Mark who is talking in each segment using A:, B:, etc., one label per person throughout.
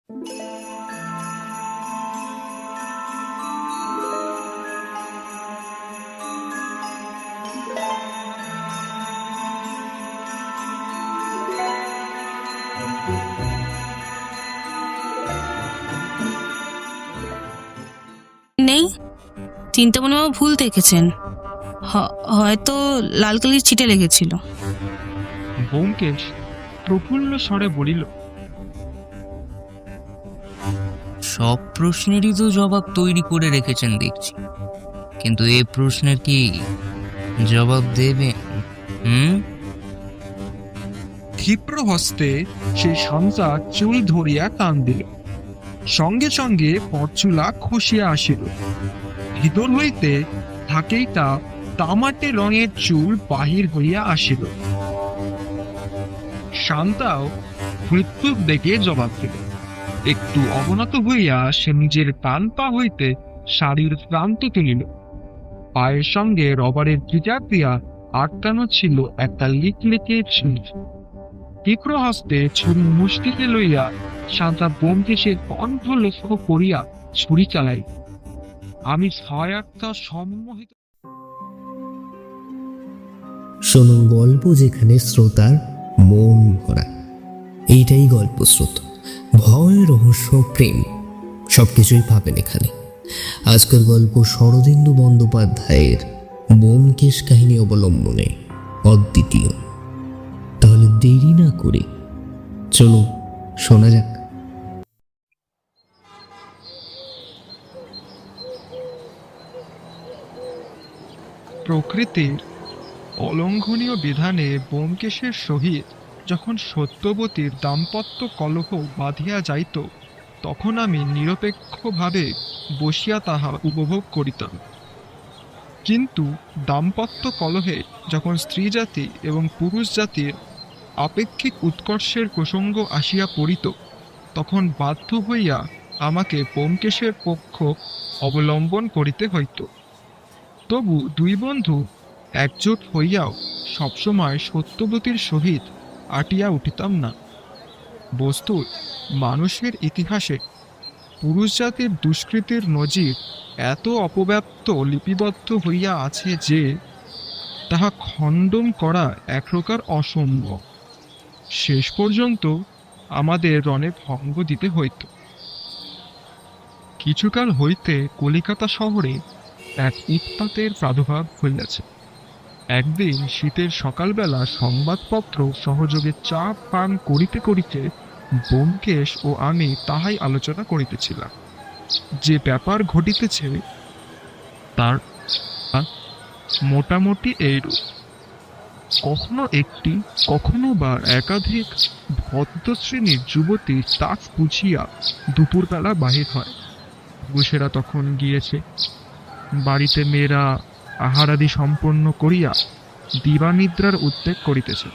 A: নেই, চিন্তা মনে হয় ভুল দেখেছেন, হয়তো লাল কালির ছিটে লেগেছিল।
B: ব্যোমকেশ প্রফুল্ল স্বরে বলিল,
C: সব প্রশ্নেরই তো জবাব তৈরি করে রেখেছেন দেখছি, কিন্তু এই প্রশ্নের কি জবাব দেবেন?
B: ক্ষিপ্র হস্তে সেই শান্তা চুল ধরিয়া টান দিল, সঙ্গে সঙ্গে পরচুলা খসিয়া আসিল। ভিতর হইতে থাকেইটা তামাটে রঙের চুল বাহির হইয়া আসিল। শান্তাও মৃত্যুর দেখে জবাব দিল। একটু অবনত হইয়া সে নিজের ডান পা হইতে শাড়ির প্রান্ত তুলিল। পায়ের সঙ্গে রবারের গিটার দিয়া আটকানো ছিল একটা লিকলিকে ছুরি। তীক্ষ্ণ হস্তে ছুরি মুষ্টিতে লইয়া শান্তা ব্যোমকেশের কণ্ঠ লক্ষ্য করিয়া ছুরি চালাই। আমি ছয় একটা সম্মোহিত।
D: শোনুন গল্প যেখানে শ্রোতার মন ভরা। এইটাই গল্প স্রোত, ভয়, রহস্য, প্রেম সবকিছুই পাবেন এখানে। আজকের গল্প শরদিন্দু বন্দ্যোপাধ্যায়ের ব্যোমকেশ কাহিনী অবলম্বনে অদ্বিতীয়। তাহলে দেরি না করে চলুন শোনা যাক।
B: প্রকৃতির অলঙ্ঘনীয় বিধানে ব্যোমকেশের সহিত যখন সত্যবতীর দাম্পত্য কলহ বাঁধিয়া যাইত, তখন আমি নিরপেক্ষভাবে বসিয়া তাহা উপভোগ করিতাম। কিন্তু দাম্পত্য কলহে যখন স্ত্রী জাতি এবং পুরুষ জাতির আপেক্ষিক উৎকর্ষের প্রসঙ্গ আসিয়া পড়িত, তখন বাধ্য হইয়া আমাকে ব্যোমকেশের পক্ষ অবলম্বন করিতে হইত। তবু দুই বন্ধু একজোট হইয়াও সবসময় সত্যবতীর সহিত আটিয়া উঠিতাম না। বস্তুত মানুষের ইতিহাসে পুরুষ জাতির দুষ্কৃতির নজির এত অপব্যাপ্ত লিপিবদ্ধ হইয়া আছে যে তাহা খণ্ডন করা এক প্রকার অসম্ভব। শেষ পর্যন্ত আমাদের রণে ভঙ্গ দিতে হইত। কিছুকাল হইতে কলিকাতা শহরে এক উৎপাতের প্রাদুর্ভাব হইয়াছে। একদিন শীতের সকালবেলা সংবাদপত্র সহযোগে চা পান করিতে করিতে ব্যোমকেশ ও আমি তাহাই আলোচনা করিতেছিলাম। যে ব্যাপার ঘটিতেছে তার মোটামুটি এইরূপ। কখনো একটি, কখনো বা একাধিক ভদ্রশ্রেণীর যুবতী তাক পুছিয়া দুপুরবেলা বাহির হয়। পুরুষেরা তখন গিয়েছে। বাড়িতে মেয়েরা আহারাদি সম্পন্ন করিয়া দিবানিদ্রার উদ্বেগ করিতেছে।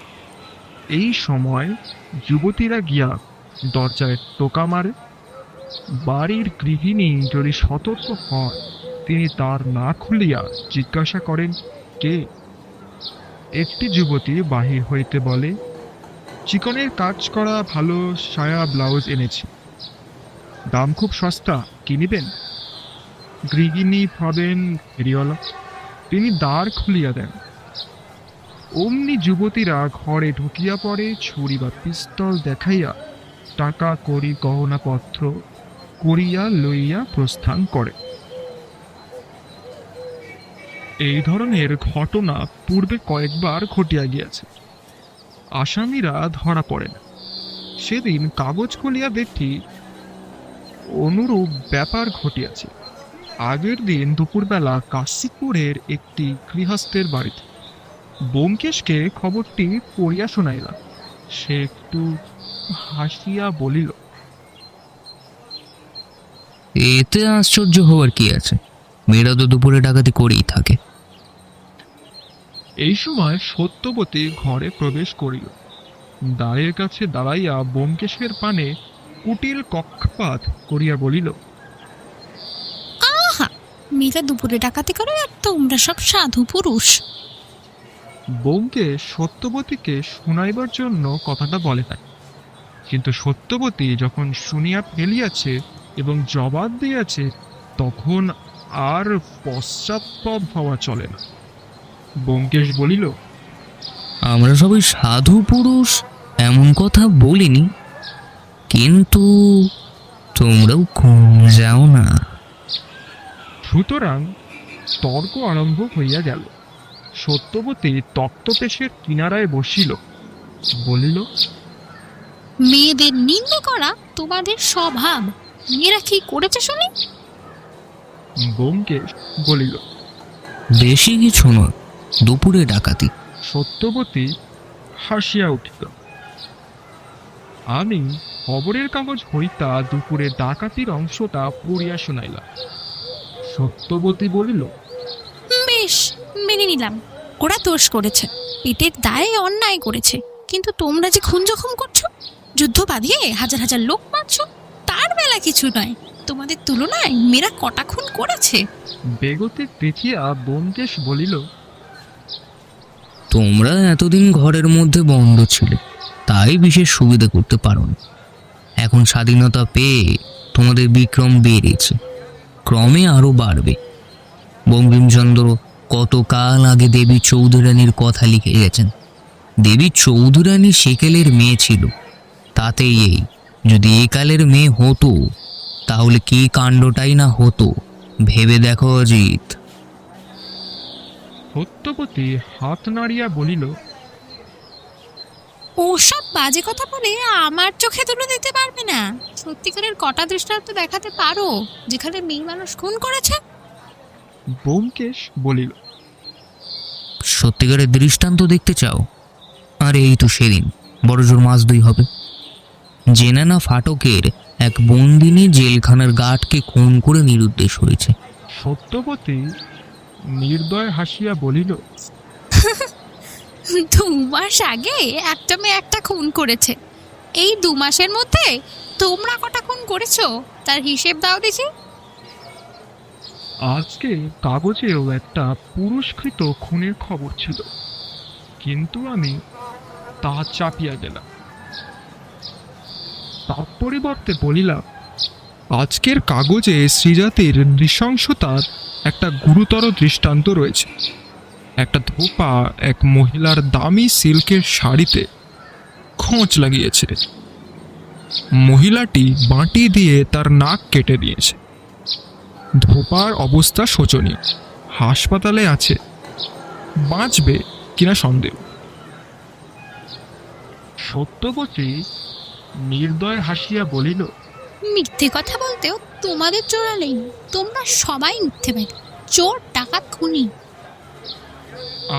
B: এই সময় যুবতীরা গিয়া দরজায় টোকা মারে। বাড়ির গৃহিণী যদি সতর্ক হয়, তিনি দ্বার না খুলিয়া জিজ্ঞাসা করেন, কে? একটি যুবতী বাহির হইতে বলে, চিকনের কাজ করা ভালো সায়া ব্লাউজ এনেছি, দাম খুব সস্তা, কিনিবেন? গৃহিণী ভাবেন ফেরিওয়ালা, তিনি দ্বার খুলিয়া দেন। অমনি যুবতীরা ঘরে ঢুকিয়া পড়ে, ছুরি বা পিস্তল দেখাইয়া টাকা কড়ি গহনাপত্র করিয়া লইয়া প্রস্থান করে। এই ধরনের ঘটনা পূর্বে কয়েকবার ঘটিয়া গিয়াছে। আসামিরা ধরা পড়ে না। সেদিন কাগজ খুলিয়া দেখি অনুরূপ ব্যাপার ঘটিয়াছে। আগের দিন দুপুরবেলা কাশীপুরের একটি গৃহস্থের বাড়িতে। ব্যোমকেশকে খবরটি পড়িয়া শোনাইলাম। সে একটু হাসিয়া বলিল,
C: এতে আশ্চর্য হওয়ার কি আছে? মেয়েরা তো দুপুরে ডাকাতি করেই থাকে।
B: এই সময় সত্যবতী ঘরে প্রবেশ করিল। দ্বারের কাছে দাঁড়াইয়া ব্যোমকেশের পানে কুটিল কক্ষপাত করিয়া বলিল,
A: আহা, মেয়েরা দুপুরে ডাকাতি করে আর তোমরা সব সাধু পুরুষ।
B: ব্যোমকেশ সত্যবতীকে শোনাইবার জন্য কথাটা বলে নাই। কিন্তু সত্যবতী যখন শুনিয়া ফেলিয়াছে এবং জবাব দিয়াছে, তখন আর পশ্চাৎপদ হওয়া চলে না। ব্যোমকেশ বলিল,
C: আমরা সবাই সাধু পুরুষ এমন কথা বলিনি, কিন্তু তোমরাও কম যাও না।
B: সুতরাং তর্ক আরম্ভ হইয়া গেল। সত্যবতী তক্তপোষের কিনারায় বসিল, বলিল,
E: মেয়েদের নিন্দে করা তোমাদের স্বভাব। মেয়েরা কি করেছে শুনি?
B: ব্যোমকেশ বলিল,
C: বেশি কিছু নয়, দুপুরে ডাকাতি।
B: সত্যবতী হাসিয়া উঠিল। আমি খবরের কাগজ হইতা দুপুরে ডাকাতির অংশটা পড়িয়া শুনাইলাম। সত্যবতী বলিল,
E: বেশ, মেনে নিলাম ওরা দোষ করেছে, পেটের দায়ে অন্যায় করেছে, কিন্তু তোমরা যে খুন জখম করছো, যুদ্ধ বাঁধিয়ে হাজার হাজার লোক মারছো, তার বেলা কিছু নয়। তোমাদের তুলনায় মেয়েরা কটা খুন করেছে?
B: বেগতিক দেখিয়া ব্যোমকেশ বলিল,
C: তোমরা এতদিন ঘরের মধ্যে বন্ধ ছিলে, তাই বিশেষ সুবিধা করতে পারো না। এখন স্বাধীনতা পেয়ে তোমাদের বিক্রম বেড়েছে, ক্রমে আরো বাড়বে। বঙ্কিমচন্দ্র কতকাল আগে দেবী চৌধুরানীর কথা লিখে গেছেন। দেবী চৌধুরানী সেকেলের মেয়ে ছিল, তাতেই এই যদি একালের মেয়ে হতো তাহলে কি কাণ্ডটাই না হতো, ভেবে দেখো অজিত।
B: সত্যবতী হাত নাড়িয়া বলিল,
E: ওসব বাজে কথা বলে আমার চোখে তুলে দিতে পারবে না। সত্যিকারের কটা দৃষ্টান্ত দেখাতে পারো যেখানে মেয়ে মানুষ খুন করেছে?
B: ব্যোমকেশ বলিল,
C: সত্যিকারের দৃষ্টান্ত দেখতে চাও? আর এই তো সেদিন বড়জোর মাস 2 হবে। জেনানা ফাটকের এক বন্দিনী জেলখানার গার্ডকে খুন করে নিরুদ্দেশ হয়েছে।
B: সত্যবতী নির্দয় হাসিয়া বলিল,
E: 2 মাস আগে একটা মেয়ে একটা খুন করেছে। এই 2 মাসের মধ্যে তোমরা কটা খুন করেছো তার হিসেব দাও দেখি।
B: আজকে কাগজেও একটা পুরস্কৃত খুনের খবর ছিল, কিন্তু আমি তা চাপিয়া গেলাম। তার পরিবর্তে বলিলাম, আজকের কাগজে শ্রীজাতির নৃশংসতার একটা গুরুতর দৃষ্টান্ত রয়েছে। একটা ধোপা এক মহিলার দামি সিল্কের শাড়িতে খোঁচ লাগিয়েছে। মহিলাটি বাঁটি দিয়ে তার নাক কেটে দিয়েছে। ধোপার অবস্থা শোচনীয়, হাসপাতালে আছে, বাঁচবে কিনা সন্দেহ। সত্যবতী নির্দয় হাসিয়া বলিল,
E: মিথ্যে কথা বলতেও তোমাদের চোরা নেই। তোমরা সবাই মিথ্যেবাদী, চোর, ডাকাত, খুনি।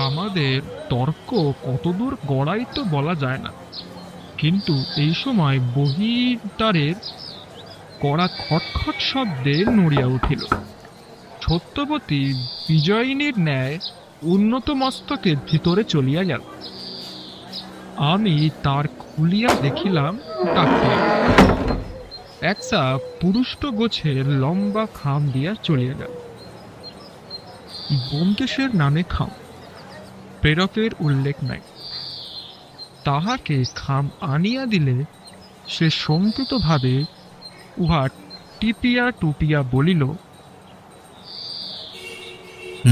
B: আমাদের তর্ক কতদূর গড়াই তো বলা যায় না, কিন্তু এই সময় বহির্দ্বারের কড়া খটখট শব্দে নড়িয়া উঠিল। সত্যবতী বিজয়িনীর ন্যায় উন্নত মস্তকে ভিতরে চলিয়া গেল। আমি তার খুলিয়া দেখিলাম তাকে একটা পুরুষ্ট গোছের লম্বা খাম দিয়া চলিয়া গেল। ব্যোমকেশের নামে খাম, প্রেরকের উল্লেখ নাই। তাহাকে খাম আনিয়া দিলে সে শঙ্কিতভাবে উহা টিপিয়া টুপিয়া বলিল,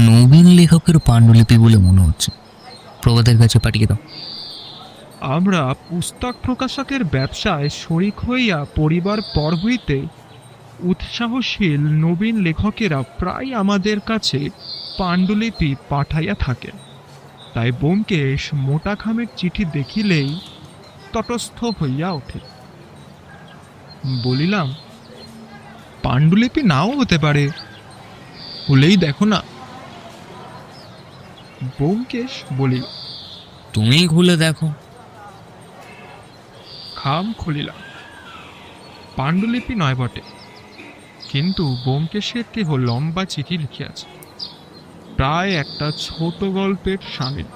C: নবীন লেখকের পাণ্ডুলিপি বলে মনে হচ্ছে, প্রভাতের কাছে পাঠিয়ে দাও।
B: আমরা পুস্তক প্রকাশকের ব্যবসায় শরিক হইয়া পরিবার পর হইতে উৎসাহশীল নবীন লেখকেরা প্রায় আমাদের কাছে পাণ্ডুলিপি পাঠাইয়া থাকেন। তাই ব্যোমকেশ মোটা খামের চিঠি দেখিলেই তটস্থ হইয়া ওঠে। বলিলাম, পাণ্ডুলিপি নাও হতে পারে, খুলেই দেখো না। ব্যোমকেশ বলিল,
C: তুমি খুলে দেখো।
B: খাম খুলিলাম। পাণ্ডুলিপি নয় বটে, কিন্তু ব্যোমকেশের কেহ লম্বা চিঠি লিখিয়াছে, প্রায় একটা ছোট গল্পের সামিল।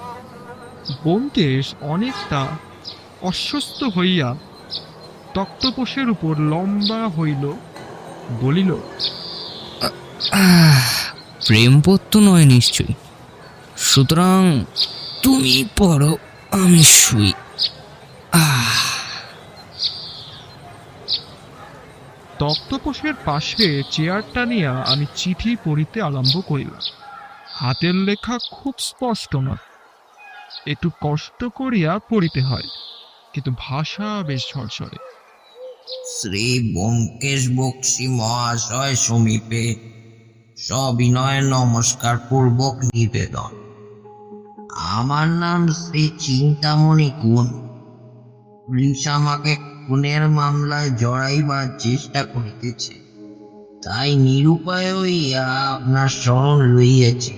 B: ব্যোমকেশ অনেকটা অস্বস্ত হইয়া তক্তপোষের উপর লম্বা হইল, বলিল,
C: প্রেমপত্র নয় নিশ্চয়ই, সুতরাং তুমি পড়ো, আমি শুই।
B: তক্তপোষের পাশে চেয়ারটা নিয়ে আমি চিঠি পড়িতে আরম্ভ করিলাম। হাতের লেখা খুব স্পষ্ট নয়, একটু কষ্ট করিয়া পড়িতে হয়, কিন্তু ভাষা বেশ ঝরঝরে।
F: শ্রী ব্যোমকেশ বক্সী মহাশয় সমীপে সবিনয় নমস্কার পূর্বক নিবেদন। আমার নাম শ্রী চিন্তামণি গুণ। পুলিশ আমাকে খুনের মামলায় জড়াইবার চেষ্টা করিতেছে, তাই নিরুপায় হইয়া আপনার শরণ লইয়াছি।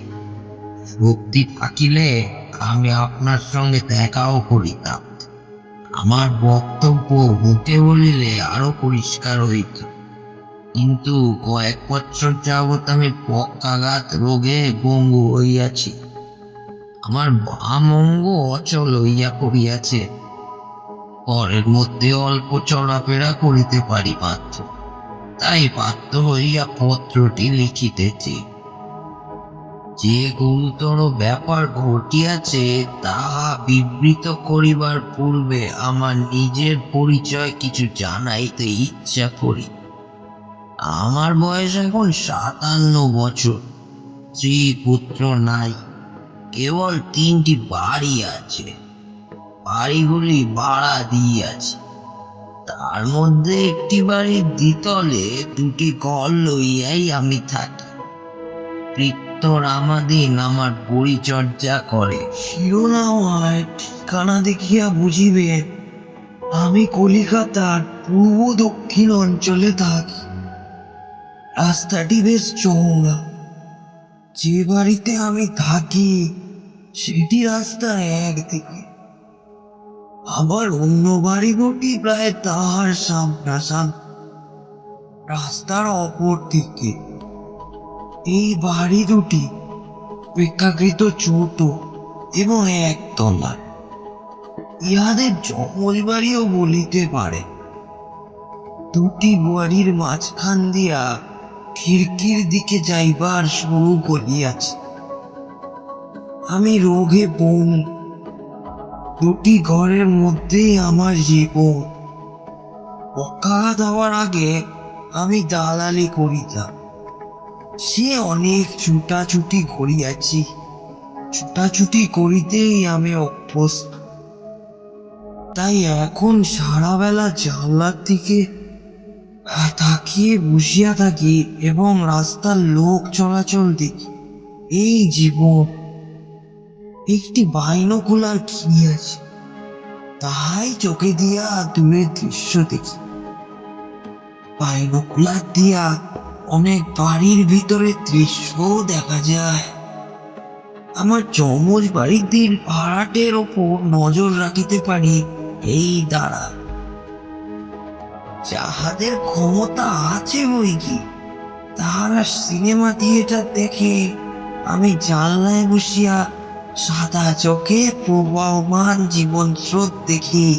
F: শক্তি থাকিলে আমি আপনার সঙ্গে দেখাও করিতাম। আমার বক্তব্য মুখে বলিলে আরো পরিষ্কার হইত, কিন্তু কয়েক বছর যাবৎ আমি পক্ষাঘাত রোগে পঙ্গু হইয়াছি। আমার বাম অঙ্গ অচল হইয়া পড়িয়াছে। ঘরের মধ্যে অল্প চলাফেরা করিতে পারি মাত্র, তাই বাধ্য হইয়া পত্রটি লিখিতেছি। যে গুরুতর ব্যাপার ঘটিয়াছে তাহা বিবৃত করিবার পূর্বে আমার নিজের পরিচয় কিছু জানাইতে ইচ্ছা করি। আমার বয়স এখন 57 বছর। স্ত্রী পুত্র নাই, কেবল 3টি বাড়ি আছে। বাড়িগুলি ভাড়া দিয়াছি। তার মধ্যে একটি বাড়ির দ্বিতলে 2টি ঘর লইয়াই আমি থাকি। বৃত্ত রামাদিন আমার পরিচর্যা করে। শিরোনাম হয়, ঠিকানা দেখিয়া বুঝিবে আমি কলিকাতার পূর্ব দক্ষিণ অঞ্চলে থাকি। রাস্তাটি বেশ চওড়া। যে বাড়িতে আমি থাকি সেটি রাস্তার একদিকে, আবার অন্য বাড়ি দুটি প্রায় তাহার সামনাসামনি, রাস্তার অপর দিকে। এই বাড়ি দুটি অপেক্ষাকৃত ছোট এবং একতলা। ইহাদের জমজ বাড়িও বলিতে পারে। 2টি বাড়ির মাঝখান দিয়া খিড়কির দিকে যাইবার সরু গলি আছে। আমি রোগে পঙ্গু। 2টি ঘরের মধ্যেই আমার জীবন। পক্ষাঘাত হওয়ার আগে আমি দালালি করিতাম। সে অনেক ছুটাছুটি করিয়াছি। ছুটাছুটি করিতেই আমি অভ্যস্ত। তাই এখন সারা বেলা জানলার দিকে তাকিয়ে বসিয়া থাকি এবং রাস্তার লোক চলাচল দেখি। এই জীবন। একটি বাইনোকুলার কিনিয়াছি, তাহাই চোখে দিয়া দূরের দৃশ্য দেখি। বাইনোকুলার দিয়া অনেক বাড়ির ভিতরে দৃশ্যও দেখা যায়। আমার জমজ বাড়ির ভাড়াটের ওপর নজর রাখিতে পারি এই দ্বারা। যাহাদের ক্ষমতা আছে বই কি, তাহারা সিনেমা থিয়েটার দেখে, আমি জানলায় বসিয়া সাদা চোখে প্রবাহমান জীবন স্রোত দেখি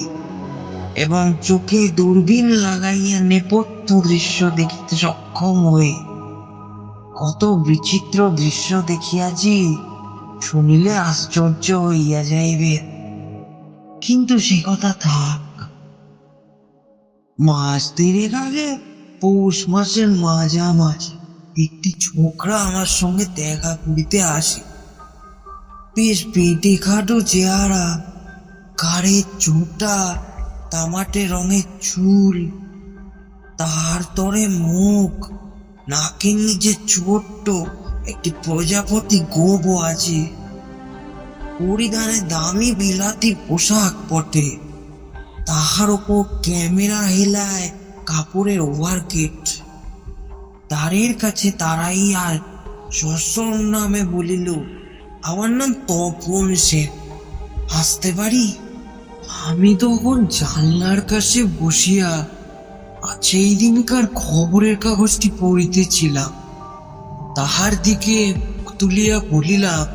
F: এবং চোখে দূরবীন লাগাইয়া নেপথ্য দৃশ্য দেখিতে সক্ষম হই। কত বিচিত্র দৃশ্য দেখিয়াছি, শুনিলে আশ্চর্য হইয়া যাইবে। কিন্তু সে কথা থাক। মাস 3 আগে পৌষ মাসের মাঝামাঝি একটি ছোকরা আমার সঙ্গে দেখা করিতে আসে। বেশ পেটে খাটো চেহারা, কারের চুলটা, তামাটে রঙের চুল, তার তরে মুখ, নাকের নিচে ছোট্ট একটি প্রজাপতি গোবও আছে। পরিধানে দামি বিলাতি পোশাক বটে, তাহার ওপর ক্যামেরা হেলায় কাপড়ের ওভারকেট। দ্বারের কাছে তারাই আর সসর নামে বলিল, আমার নাম তপন সেন, আসতে পারি? আমি তখন জানলার কাছে বসিয়া সেই দিনকার খবরের কাগজটি পড়িতেছিলাম। তাহার দিকে তুলিয়া বলিলাম,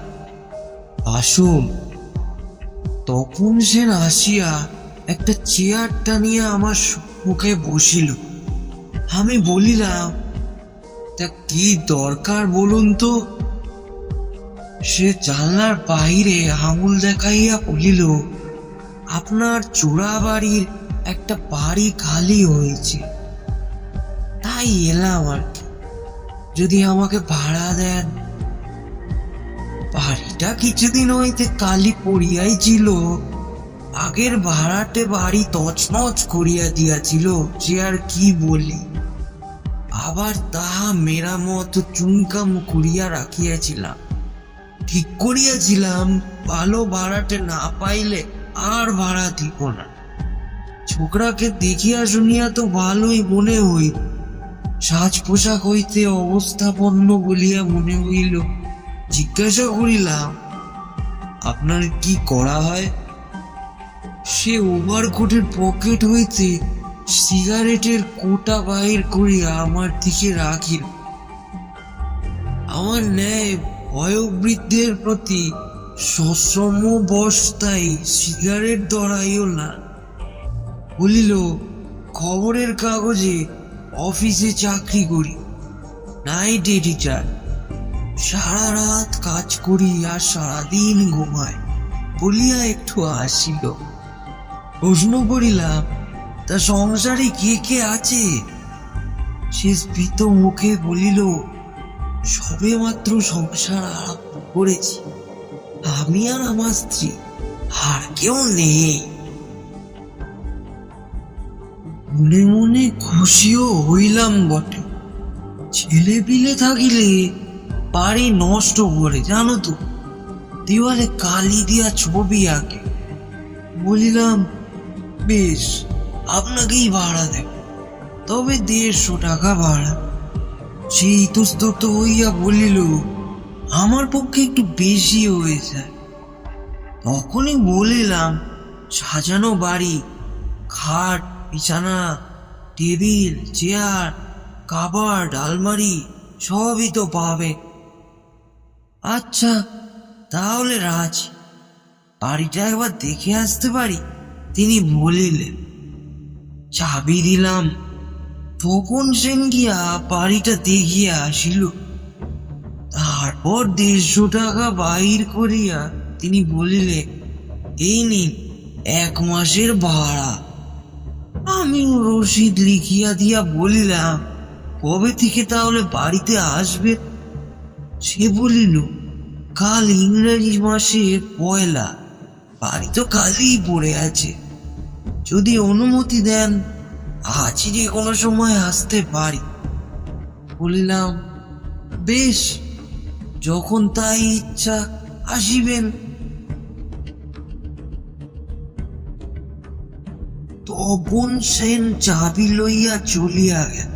F: আসুন। তপন সেন আসিয়া একটা চেয়ার টানিয়া আমার মুখে বসিল। আমি বলিলাম, তা কি দরকার বলুন তো? সে জানলার বাইরে আঙুল দেখাইয়া বলিল, আপনার চোরা বাড়ির একটা বাড়ি খালি হয়েছে, তাই এলাম আর কি। যদি আমাকে ভাড়া দেন। বাড়িটা কিছুদিন হইতে কালি পড়িয়াই ছিল। আগের ভাড়াটে বাড়ি তছনছ করিয়া দিয়াছিল, সে আর কি বলি। আবার তাহা মেরামত চুনকাম করিয়া রাখিয়াছিলাম। ঠিক করিয়াছিলাম ভালো ভাড়াটে না পাইলে আর ভাড়া দিব না। ছোকরাকে দেখিয়া শুনিয়া তো ভালোই মনে হইল, সাজ পোশাক হইতে অবস্থাপন্ন বলিয়া মনে হইল। জিজ্ঞাসা করিলাম, আপনার কি করা হয়? সে ওভারকোটের পকেট হইতে সিগারেটের কোটা বাহির করিয়া আমার দিকে রাখিল। আমার ন্যায় বয়োবৃদ্ধের প্রতি সশ্রম বস্তায় সিগারেট ধরাইও না। বলিল, খবরের কাগজে অফিসে চাকরি করি, নাইট এডিটার। সারা রাত কাজ করি আর সারাদিন ঘুমায় বলিয়া একটু হাসিল। প্রশ্ন করিলাম, তা সংসারে কে কে আছে? সে স্ফীত মুখে বলিল, সবে মাত্র সংসার আরম্ভ করেছি, আমি আর আমার স্ত্রী, আর কেউ নেই। মনে মনে খুশিও হইলাম বটে। ছেলে পিলে থাকিলে বাড়ি নষ্ট করে, জানো তো, দেওয়ালে কালি দিয়া ছবি আঁকে। বলিলাম, বেশ, আপনাকেই ভাড়া দেব, তবে 150 টাকা ভাড়া। সে ইতস্তত হইয়া বলিল, আমার পক্ষে একটু বেশি হয়ে যায়। তখনই বলিলাম, সাজানো বাড়ি, খাট, বিছানা, টেবিল, চেয়ার, কাবার্ড, আলমারি সবই তো পাবে। আচ্ছা, তাহলে রাজি, বাড়িটা একবার দেখে আসতে পারি? তিনি বলিলেন। চাবি দিলাম। তখন সেন গিয়া বাড়িটা দেখিয়া আসিল। তারপর 150 টাকা বাহির করিয়া তিনি বলিলেন, এই নিন 1 মাসের ভাড়া। আমি রসিদ লিখিয়া দিয়া বলিলাম, কবে থেকে তাহলে বাড়িতে আসবে? সে বলিল, কাল ইংরেজি মাসের 1 বাড়ি তো কালই পড়ে আছে, যদি অনুমতি দেন আজ যে কোনো সময় আসতে পারি। বলিলাম, বেশ, যখন তাই ইচ্ছা আসিবেন। তপন সেন চাবি লইয়া চলিয়া গেল।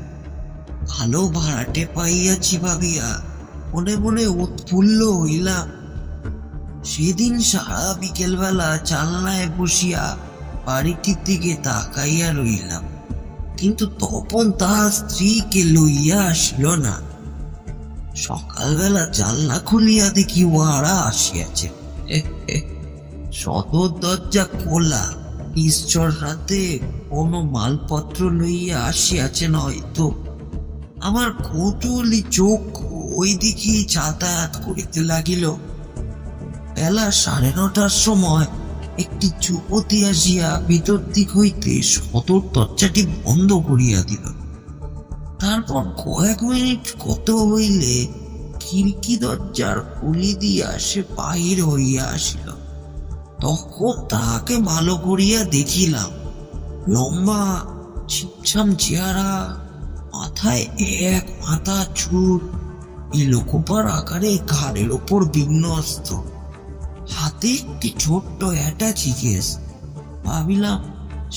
F: ভালো ভাড়াটে পাইয়াছি ভাবিয়া মনে মনে উৎফুল্ল হইলাম। সেদিন সারা বিকেল বেলা জানলায় বসিয়া বাড়িটির দিকে তাকাইয়া রইলাম, কিন্তু তপন তাহার স্ত্রীকে লইয়া আসিল না। সকালবেলা জানলা খুলিয়া দেখি ওহারা আসিয়াছে। সদর দরজা খোলা, ঈশ্বর রাতে কোনো মালপত্র লইয়া আসিয়াছেন হয়তো। আমার কৌতূহলী চোখ ওই দিকে যাতায়াত করিতে লাগিল। বেলা 9:30টার সময় একটি যুবতী আসিয়া ভিতর দিক হইতে সদর দরজাটি বন্ধ করিয়া দিল। তারপর কয়েক মিনিট কত হইলে খিড়কি দরজার খুলি দিয়া সে বাহির হইয়া আসিল। তখন তাহাকে ভালো করিয়া দেখিলাম। লম্বা ছিমছাম চেহারা, মাথায় এক মাথা চুল, লোকোপার আকারে ঘাড়ের ওপর বিন্যস্ত, হাতে একটি ছোট্ট অ্যাটাচি কেস। ভাবিলাম,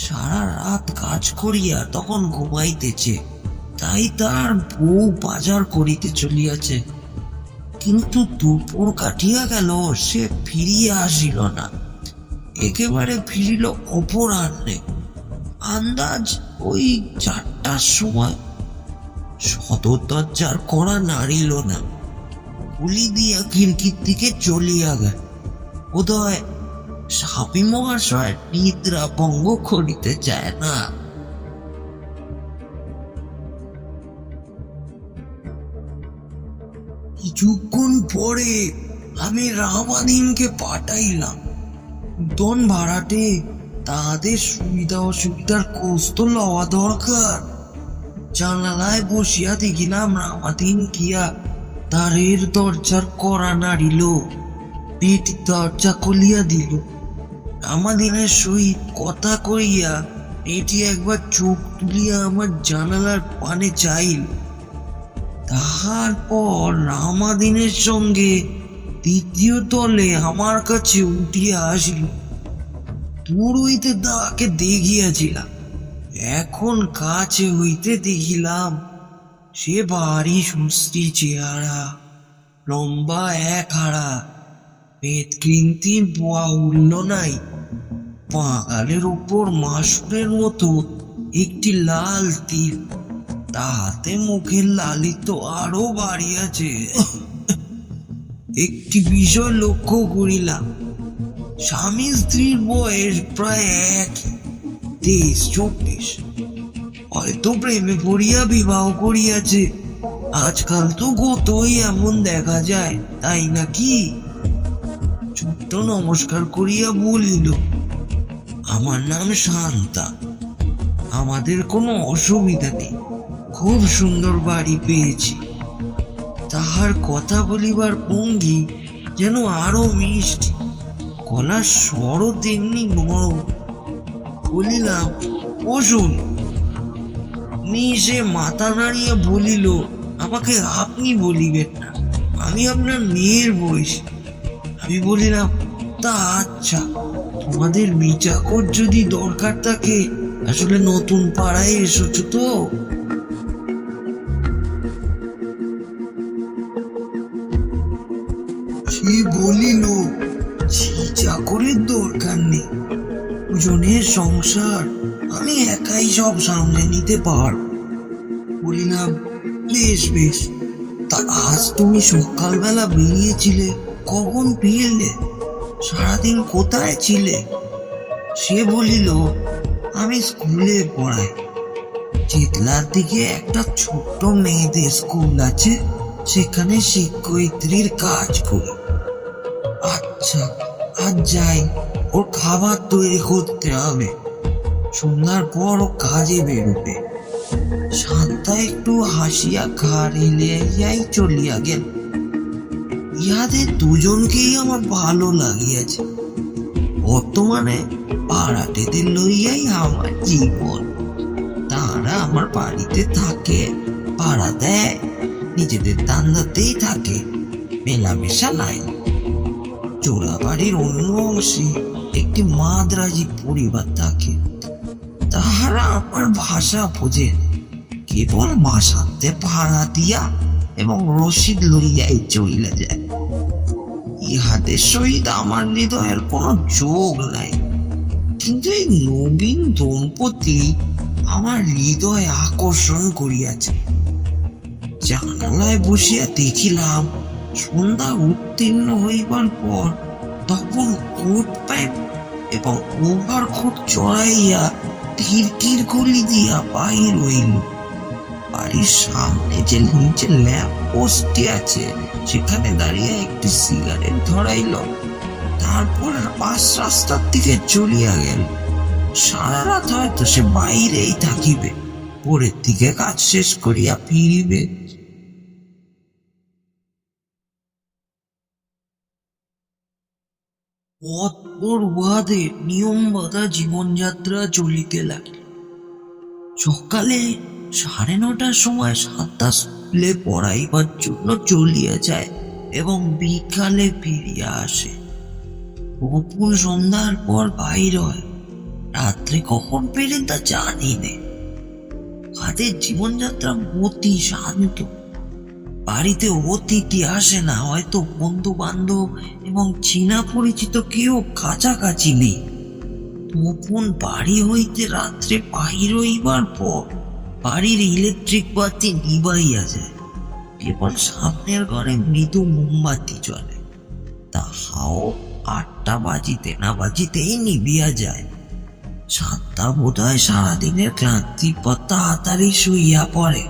F: সারা রাত কাজ করিয়া তখন ঘুমাইতেছে, তাই তার বউ বাজার করিতে চলিয়াছে। কিন্তু দুপুর কাটিয়া গেল, সে ফিরিয়া আসিল না। একেবারে ফিরিল অপরাহ্নে, আন্দাজ ওই 4টার সময়। সদর দরজার কড়া নাড়িল না, গুলি দিয়া খিড়কির দিকে চলিয়া গেল। বোধহয় স্বামী মহাশয় নিদ্রা ভঙ্গ করিতে চায় না। কিছুক্ষণ পরে আমি রামাদিনকে পাঠাইলাম। নূতন ভাড়াটে, তাদের সুবিধা অসুবিধার খোঁজ তো লওয়া দরকার। জানালায় বসিয়া দেখিলাম রামাদিন গিয়া দ্বারের দরজার কড়া নাড়িল, পেট দরজা খুলিয়া দিল। রামাদিনের সহিত কথা কইয়া এটি একবার চোখ তুলিয়া আমার জানালার পানে চাইল। তাহার পর রামাদিনের সঙ্গে দ্বিতীয় তলে আমার কাছে উঠিয়া আসিল। দূর হইতে তাহাকে দেখিয়াছিলাম, এখন কাছে হইতে দেখিলাম সে ভারী সুস্থি চেহারা, লম্বা এক হাড়া, পেট কৃন্তির বোয়া উঠল নাই। পাগালের উপর মাসুরের মতো একটি লাল তিল, তাহাতে মুখের লালি তো আরো বাড়িয়াছে। একটি বিষয় লক্ষ্য করিলাম, স্বামী স্ত্রীর বয়স প্রায় একই, 23-24। হয়তো প্রেমে পড়িয়া বিবাহ করিয়াছে। আজকাল তো কতই এমন দেখা যায়, তাই নাকি? ছোট্ট নমস্কার করিয়া বলিল, আমার নাম শান্তা, আমাদের কোনো অসুবিধা নেই, খুব সুন্দর বাড়ি পেয়েছি। তাহার কথা বলিবার ভঙ্গি যেন আরো মিষ্টি, গলার স্বরও তেমনি নরম। বলিলাম, বসুন। সে মাথা নাড়িয়া বলিল, আমাকে আপনি বলিবেন না, আমি আপনার মেয়ের বয়সী। আমি বলিলাম, তা আচ্ছা, তোমাদের বিচাকর যদি দরকার থাকে, আসলে নতুন পাড়ায় এসেছো তো? সে বলিল, চাকরের দরকার নেই, দুজনের সংসার আমি একাই সব সামলে নিতে পারব। বলিলাম, বেশ বেশ, তা আজ তুমি সকালবেলা বেরিয়েছিলে, কখন ফিরলে? সারাদিন কোথায় ছিলে? সে বলিল, আমি স্কুলে পড়াই, চেতলার দিকে একটা ছোট্ট মেয়েদের স্কুল আছে, সেখানে শিক্ষয়িত্রীর কাজ করি। আচ্ছা, আজ যাই, ওর খাবার তৈরি করতে হবে, সন্ধ্যার পর ও কাজে বেরোবে। শান্তা একটু হাসিয়া ঘাড় হেলিয়াই চলিয়া গেল। ইহাদের দুজনকেই আমার ভালো লাগিয়াছে। বর্তমানে পাড়াটেদের লইয়াই আমার জীবন। তারা আমার বাড়িতে থাকে, ভাড়া দেয়, নিজেদের দান্দাতেই থাকে, মেলামেশা নাই। চোরাবাড়ির অন্য অংশে একটি মাদ্রাজি পরিবার থাকে, তাহারা আমার ভাষা বোঝে, কেবল মাসাতে ভাড়া দিয়া এবং রসিদ লইয়াই চলিয়া যায়। ইহাদের সহিত আমার হৃদয়ের কোনো যোগ নাই, কিন্তু এই নবীন দম্পতি আমার হৃদয় আকর্ষণ করিয়াছে। জানালায় বসিয়া দেখিলাম, সন্ধ্যা উত্তীর্ণ হইবার পর তখন কোট প্যান্ট এবং ওভারকোট চড়াইয়া টিরটির গলি দিয়া বাহির হইল। বাড়ির সামনে যে নিচে ল্যাম্প পোস্টটি আছে, সেখানে দাঁড়িয়ে একটি সিগারেট ধরাইল, তারপর পাশ রাস্তার দিকে চলিয়া গেল। সারা রাত হয়তো সে বাইরেই থাকিবে, ভোরের দিকে কাজ শেষ করিয়া ফিরিবে। পর উহাদের নিয়ম বাঁধা জীবনযাত্রা চলিতে লাগিল। সকালে 9:30টার সময় শান্তা স্কুলে পড়াইবার জন্য চলিয়া যায় এবং বিকালে ফিরিয়া আসে। গোপন সন্ধ্যার পর বাইর হয়, রাত্রে কখন ফেরেন তা জানি নে। তাদের জীবনযাত্রা অতি শান্ত, বাড়িতে অতিথি আসে না, হয়তো বন্ধু বান্ধব এবং চীনা পরিচিত কেউ কাছাকাছি নেই। গোপন বাড়ি হইতে রাত্রে বাহির হইবার পর বাড়ির ইলেকট্রিক বাতি নিবাইয়া যায়, কেবল সামনের ঘরে মৃদু মোমবাতি জ্বলে, তাহাও 8টা বাজিতে না বাজিতেই নিবিয়া যায়। শান্তা বোধ হয় সারাদিনের ক্লান্তি পর তাড়াতাড়ি শুইয়া পড়ে।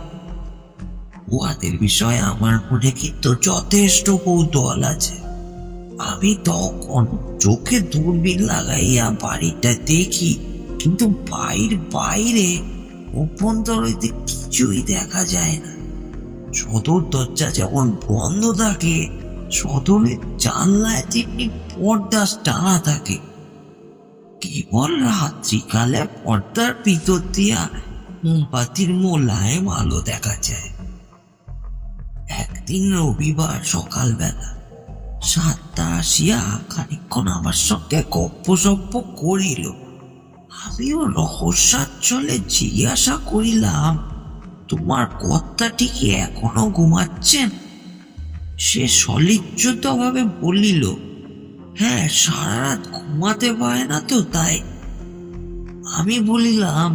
F: উহাদের বিষয়ে আমার মনে কিন্তু যথেষ্ট কৌতূহল আছে। আমি তখন চোখে দূরবীন লাগাইয়া বাড়িটা দেখি, কিন্তু বাইরে অভ্যন্তরে কিছুই দেখা যায় না। সদর দরজা যেমন বন্ধ থাকে, সদরের জানলায় তেমনি পর্দা টানা থাকে। কেবল রাত্রিকালে পর্দার ভিতর দিয়া মোমবাতির মোলায়েম আলো দেখা যায়। একদিন রবিবার সকালবেলা সাতটা আসিয়া খানিকক্ষণ আমার সঙ্গে গপ্প সপ্প করিল। আমিও রহস্যাচ্ছলে জিজ্ঞাসা করিলাম, তোমার কর্তাটি কি এখনো ঘুমাচ্ছেন? সে সলিজ্জত ভাবে বলিল, হ্যাঁ, সারা রাত ঘুমাতে পারে না তো তাই। আমি বলিলাম,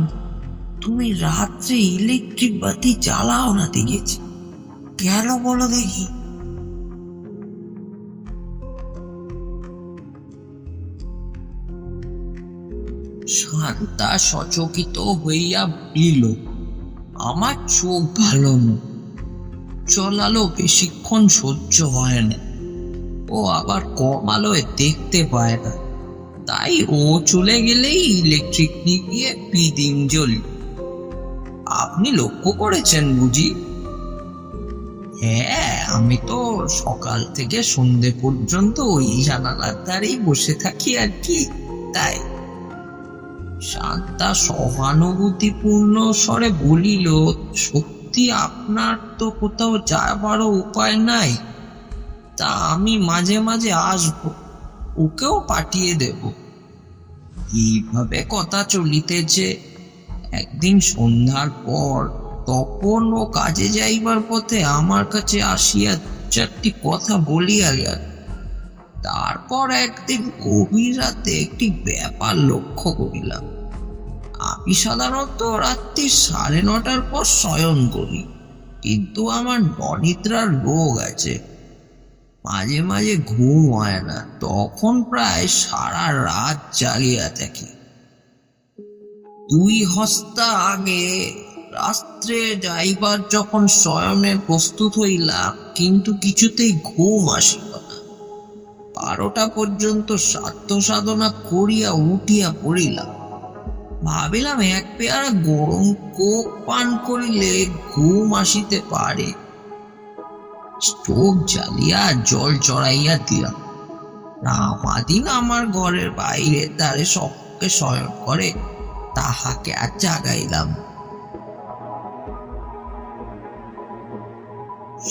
F: তুমি রাত্রে ইলেকট্রিক বাতি জ্বালাও না দেখেছি, কেন বলো দেখি? শান্তা সচকিত হইয়া বলিল, আমার চোখ ভালো না, চলালো বেশিক্ষণ সহ্য হয় না, ও আবার কম আলোয় দেখতে পায় না, তাই ও চলে গেলেই ইলেকট্রিক নিভিয়ে পিদিম জ্বলি। আপনি লক্ষ্য করেছেন বুঝি? হ্যাঁ, আমি তো সকাল থেকে সন্ধে পর্যন্ত ওই জানালার ধারেই বসে থাকি আর কি, তাই। শান্তা সহানুভূতিপূর্ণ স্বরে বলিল, সত্যি আপনার তো কোথাও যাবারও উপায় নাই, তা আমি মাঝে মাঝে আসবো, ওকেও পাঠিয়ে দেব। এইভাবে কথা চলিতেছে। একদিন সন্ধ্যার পর তখন ও কাজে যাইবার পথে আমার কাছে আসিয়া চারটি কথা বলিয়া গেল। তারপর একদিন গভীর রাতে একটি ব্যাপার লক্ষ্য করিলাম। আমি সাধারণত রাত্রি 9:30 পর শয়ন করি, কিন্তু আমার অনিদ্রার রোগ আছে, মাঝে মাঝে ঘুম হয় না, তখন প্রায় সারা রাত জাগিয়া থাকি। 2 হস্তা আগে রাত্রে যাইবার যখন শয়নের প্রস্তুত হইলাম, কিন্তু কিছুতেই ঘুম আসিল না। 12টা পর্যন্ত সাধ্য সাধনা করিয়া উঠিয়া পড়িলাম। ভাবিলাম এক পেয়ারা গরম কোক পান করিলে ঘুম আসিতে পারে। স্টোভ জ্বালিয়া জল চড়াইয়া দিলাম। রামাদিন আমার ঘরের বাইরে দ্বারে সবকে শয়ন করে, তাহাকে আর জাগাইলাম।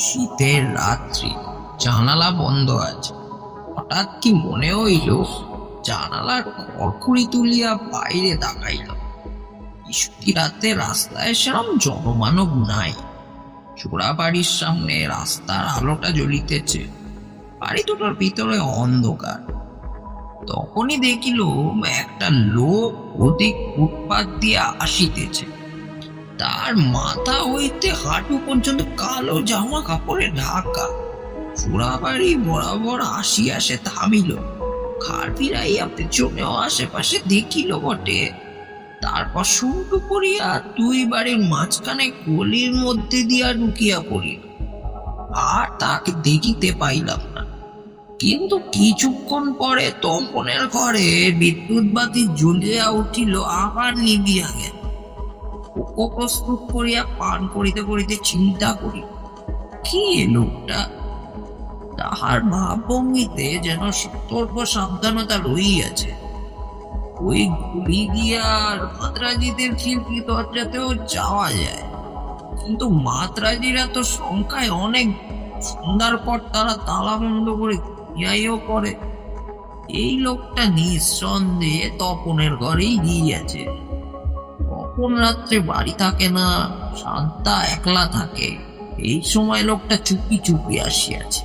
F: শীতের রাত্রি, জানালা বন্ধ আছে। হঠাৎ কি মনে হইল, জানালার খড়খড়ি তুলিয়া বাইরে তাকাইল। বৃষ্টি রাতে রাস্তায় সেরম জনমানব নাই। চোরা বাড়ির সামনে রাস্তার আলোটা জ্বলিতেছে, বাড়ি দুটোর ভিতরে অন্ধকার। তখনই দেখিল একটা লোক ওদিক ফুটপাত দিয়ে আসিতেছে। তার মাথা হইতে হাঁটু পর্যন্ত কালো জামা কাপড়ে ঢাকা। চোরা বাড়ি বরাবর আসিয়া সে থামিল, ঘাড় ফিরাইয়া পেছনেও আশেপাশে দেখিল বটে। তারপর শুরু করিয়া 2 বাড়ির মাঝখানে গলির মধ্যে দিয়া ঢুকিয়া পড়িল। আর তাকে দেখিতে পাইলাম না, কিন্তু কিছুক্ষণ পরে তপনের ঘরে বিদ্যুৎ বাতি জ্বলিয়া উঠিল, আবার নিভিয়া গেল। প্রস্তুত করিয়া পান করিতে করিতে চিন্তা করি, কি লোকটা? তাহার ভাবভঙ্গিতে যেন সতর্ক সাবধানতা রহিয়াছে। ওই ঘুরি দিয়া মাদ্রাজিদের খিড়কি দরজাতেও যাওয়া যায়, কিন্তু মাদ্রাজিরা তো সংখ্যায় অনেক, সন্ধ্যার পর তারা তালা বন্ধ করে ঘুমিয়াইও পড়ে। এই লোকটা নিঃসন্দেহে তপনের ঘরেই গিয়েছে। তপন রাত্রে বাড়ি থাকে না, শান্তা একলা থাকে। এই সময় লোকটা চুপি চুপি আসিয়াছে।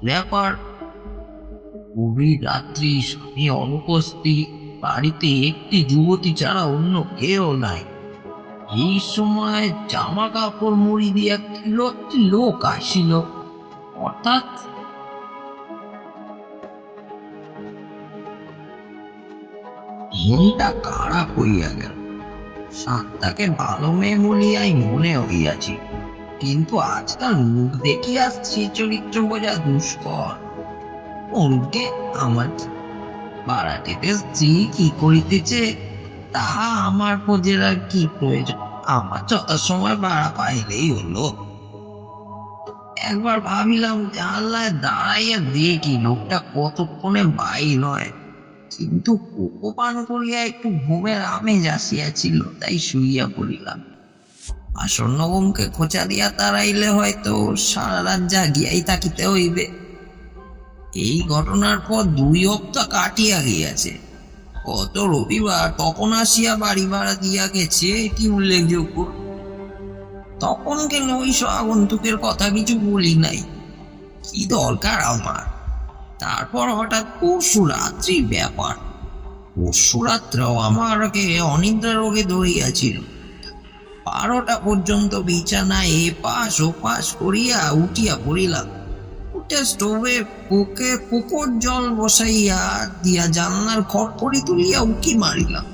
F: ব্যাপার, গভীর রাত্রি, স্বামী অনুপস্থিত, বাড়িতে একটি যুবতী ছাড়া অন্য কেউ নাই। এই সময় জামা কাপড় মুড়ি দিয়া একটি লোক আসিল। অর্থাৎ মনটা খারাপ হইয়া গেল। শান্তাকে ভালো মেয়ে বলিয়াই মনে হইয়াছি, কিন্তু আজকাল মুখ দেখিয়া স্ত্রী চরিত্র বোঝা দুষ্কর। মনকে আমার ভাড়াটিতে স্ত্রী কি করিতেছে তাহা আমার খোঁজের আর কি প্রয়োজন? আমার যথাসময় ভাড়া পাইলেই হলো। একবার ভাবিলাম জানলায় দাঁড়াইয়া দেখি লোকটা কতক্ষণে বাইর হয়, কিন্তু কোকো পান করিয়া একটু ঘুমের আমেজ আসিয়াছিল, তাই শুইয়া পড়িলাম। আসন্ন ঘুমকে খোঁচা দিয়া তাড়াইলে হয়তো সারা রাত জাগিয়াই থাকিতে হইবে। এই ঘটনার পর 2 সপ্তাহ কাটিয়া গিয়াছে। গত রবিবার তপন আসিয়া বাড়ি ভাড়া দিয়া গেছে, এটি উল্লেখযোগ্য। তপনকে নৈশ আগন্তুকের কথা কিছু বলি নাই, কি দরকার আমার। তারপর হঠাৎ পরশু রাত্রির ব্যাপার। পরশু রাত্রেও আমাকে অনিদ্রা রোগে ধরিয়াছিল। 12টা পর্যন্ত বিছানায় এপাশ ওপাশ করিয়া উঠিয়া পড়িলাম। উঠে স্টোভে পুকুর জল বসাইয়া দিয়া জানলার খড়খড়ি তুলিয়া উঁকি মারিলাম।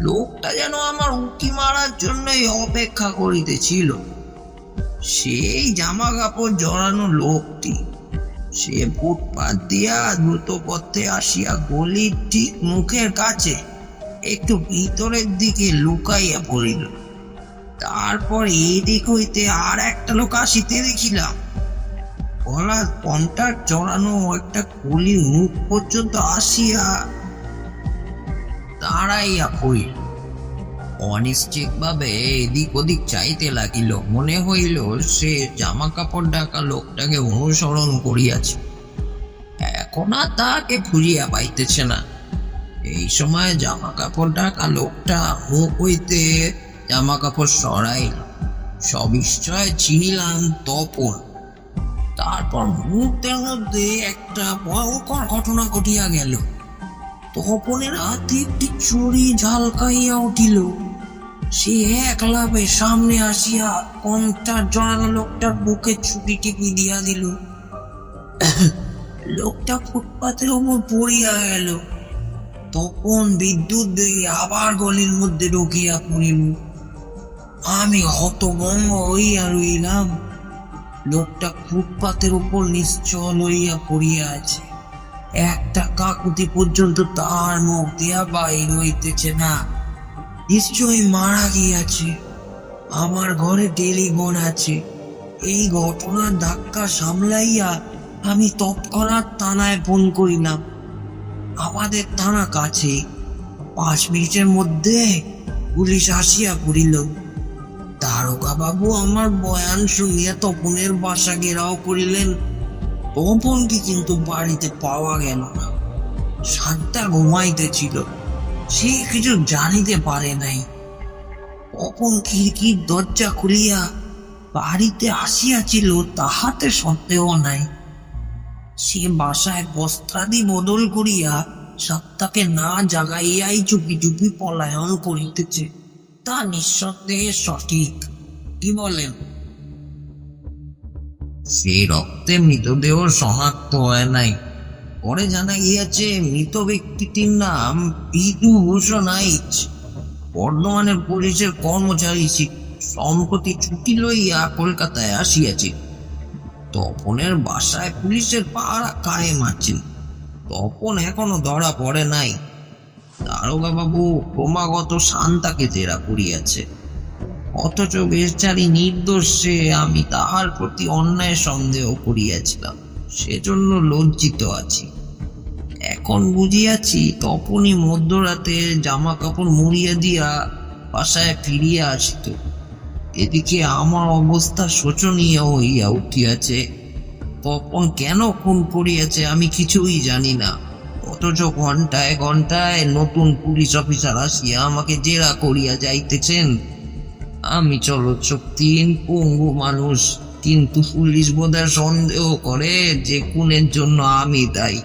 F: লোকটা যেন আমার উঁকি মারার জন্যই অপেক্ষা করিতেছিল। সেই জামা কাপড় জড়ানো লোকটি, সে ফুটপাত দিয়া দ্রুত পথে আসিয়া গলির ঠিক মুখের কাছে একটু ভিতরের দিকে লুকাইয়া পড়িল। তারপর এদিক হইতে আর একটা লোক আসিতে দেখিলাম। গলার কন্টার জড়ানো একটা গলির মুখ পর্যন্ত আসিয়া দাঁড়াইয়া পড়িল। অনিশ্চিত ভাবে এদিক ওদিক চাইতে লাগিল। মনে হইল সে জামা কাপড় ঢাকা লোকটাকে অনুসরণ করিয়াছে। এখন আর তাকে খুঁজিয়া পাইতেছে না। এই সময় জামা কাপড় ঢাকা লোকটা মুখ হইতে জামা কাপড় সরাইল। সবিস্ময়ে চিনিলাম তপন। তারপর মুহূর্তের মধ্যে একটা ভয়ঙ্কর ঘটনা ঘটিয়া গেল। তপনের হাতে একটি চুরি ঝালকাইয়া উঠিল। সে এক লাফে সামনে আসিয়া কণ্ঠার জড়ানো লোকটার বুকে ছুরি টিপি দিয়া দিল। লোকটা ফুটপাতের উপর পড়িয়া গেল। তপন বিদ্যুৎ বেগে আবার গলির মধ্যে ঢুকিয়া পড়িল। আমি হতভম্ব হইয়া রইলাম। লোকটা ফুটপাতের উপর নিশ্চল হইয়া পড়িয়া আছে। একটা কাকুতি পর্যন্ত তার মুখ দিয়া বাইর হইতেছে না। নিশ্চয়ই মারা গিয়াছে। আমার ঘরে টেলিফোন আছে। এই ঘটনার ধাক্কা সামলাইয়া আমি তৎক্ষণাৎ থানায় ফোন করিলাম। আমাদের থানা কাছে। 5 মিনিটের মধ্যে পুলিশ আসিয়া পড়িল। দারোগা বাবু আমার বয়ান শুনিয়া তপনের বাসা ঘেরাও করিলেন। তপনকে কিন্তু বাড়িতে পাওয়া গেল না। শান্তা ঘুমাইতেছিল, সে কিছু জানিতে পারে নাই। তপন খিড়কির দরজা খুলিয়া বাড়িতে আসিয়াছিল, তাহাতে সন্দেহ নাই। সে বাসায় বস্ত্রাদি বদল করিয়া সত্তাকে না জাগাইয়াই চুপি চুপি পলায়ন করিতেছে। তা নিঃসন্দেহে সঠিক। কি বলেন? সেই রক্তে মৃতদেহ শনাক্ত হয় নাই। পরে জানা গিয়াছে মৃত ব্যক্তিটির নাম বিধুভূষণ আইচ। বর্ধমানের পুলিশের কর্মচারী, সম্প্রতি ছুটি লইয়া কলকাতায় আসিয়াছে। তপনের বাসায় পুলিশের পাহারা কায়েম আছে। তপন এখনো ধরা পড়ে নাই। দারোগা বাবু ক্রমাগত শান্তাকে জেরা করিয়াছে, অথচ বেচারি নির্দোষ। সে আমি তাহার প্রতি অন্যায় সন্দেহ করিয়াছিলাম, সেজন্য লজ্জিত আছি। এখন বুঝিয়াছি তপনই মধ্যরাতে জামা কাপড় মুড়িয়া দিয়া বাসায় ফিরিয়া আসিত। এদিকে আমার অবস্থা শোচনীয় হইয়া উঠিয়াছে। তপন কেন খুন করিয়াছে আমি কিছুই জানি না, অথচ ঘন্টায় ঘন্টায় নতুন পুলিশ অফিসার আসিয়া আমাকে জেরা করিয়া যাইতেছেন। আমি চলৎশক্তিহীন পঙ্গু মানুষ, কিন্তু পুলিশ বোধহয় সন্দেহ করে যে খুনের জন্য আমি দায়ী।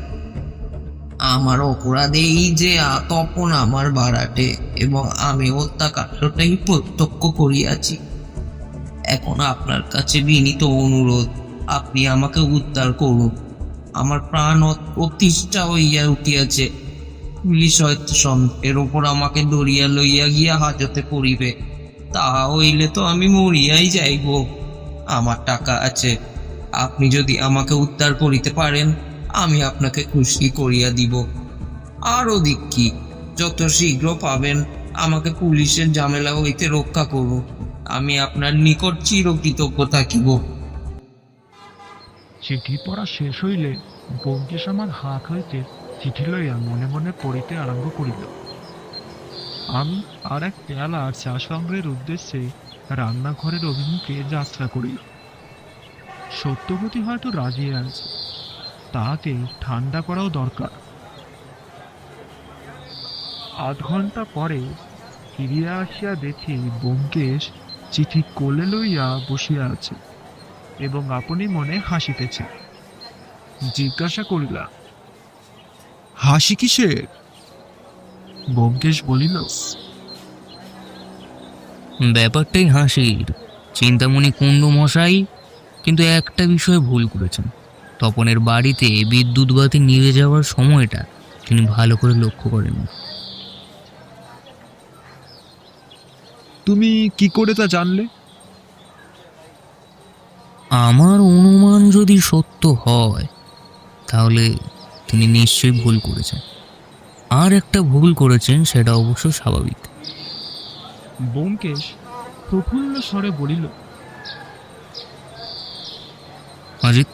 F: আমার অপরাধ এই যে তপন আমার ভাড়াটে এবং আমি হত্যাকাণ্ডটাই প্রত্যক্ষ করিয়াছি। এখন আপনার কাছে বিনীত অনুরোধ, আপনি আমাকে উদ্ধার করুন। আমার প্রাণ প্রতিষ্ঠা হইয়া উঠিয়াছে। পুলিশ হয়তো সন্দেহের ওপর আমাকে ধরিয়া লইয়া গিয়া হাজতে পড়িবে। তাহা হইলে তো আমি মরিয়াই যাইব। আমার টাকা আছে, আপনি যদি আমাকে উদ্ধার করিতে পারেন আমি আপনাকে খুশি করিয়া দিব। আর ওদিক কি, যত শীঘ্র পাবেন আমাকে পুলিশের ঝামেলা হইতে রক্ষা করব। আমি আপনার নিকট চিরকৃতজ্ঞ থাকিব।
B: চিঠি পড়া শেষ হইলে ব্যোমকেশ আমার হাত হইতে চিঠি লইয়া মনে মনে পড়িতে আরম্ভ করিল। আমি আর এক পেয়ালা চা সংগ্রহের উদ্দেশ্যে রান্নাঘরের অভিমুখে যাত্রা করিল। সত্যবতী হয়তো রাজি আছে, তাহাকে ঠান্ডা করাও দরকার। আধ ঘন্টা পরে ফিরিয়া আসিয়া দেখি ব্যোমকেশ চিঠি কোলে লইয়া বসিয়া আছে এবং আপনি মনে হাসিতেছে। জিজ্ঞাসা করিলাম, হাসি কিসের? ব্যোমকেশ বলিল,
C: ব্যাপারটাই হাসির। চিন্তামণি কুণ্ডু মশাই কিন্তু একটা বিষয়ে ভুল করেছেন। তপনের বাড়িতে বিদ্যুৎ বাতি নিভে যাওয়ার সময়টা তিনি ভালো করে লক্ষ্য করেননি।
B: তুমি কি করে তা জানলে?
C: আমার অনুমান যদি সত্য হয় তাহলে তিনি নিশ্চয়ই ভুল করেছেন। আর একটা ভুল করেছেন, সেটা অবশ্য স্বাভাবিক।
B: ব্যোমকেশ প্রফুল্ল স্বরে বলিল,
C: অজিত,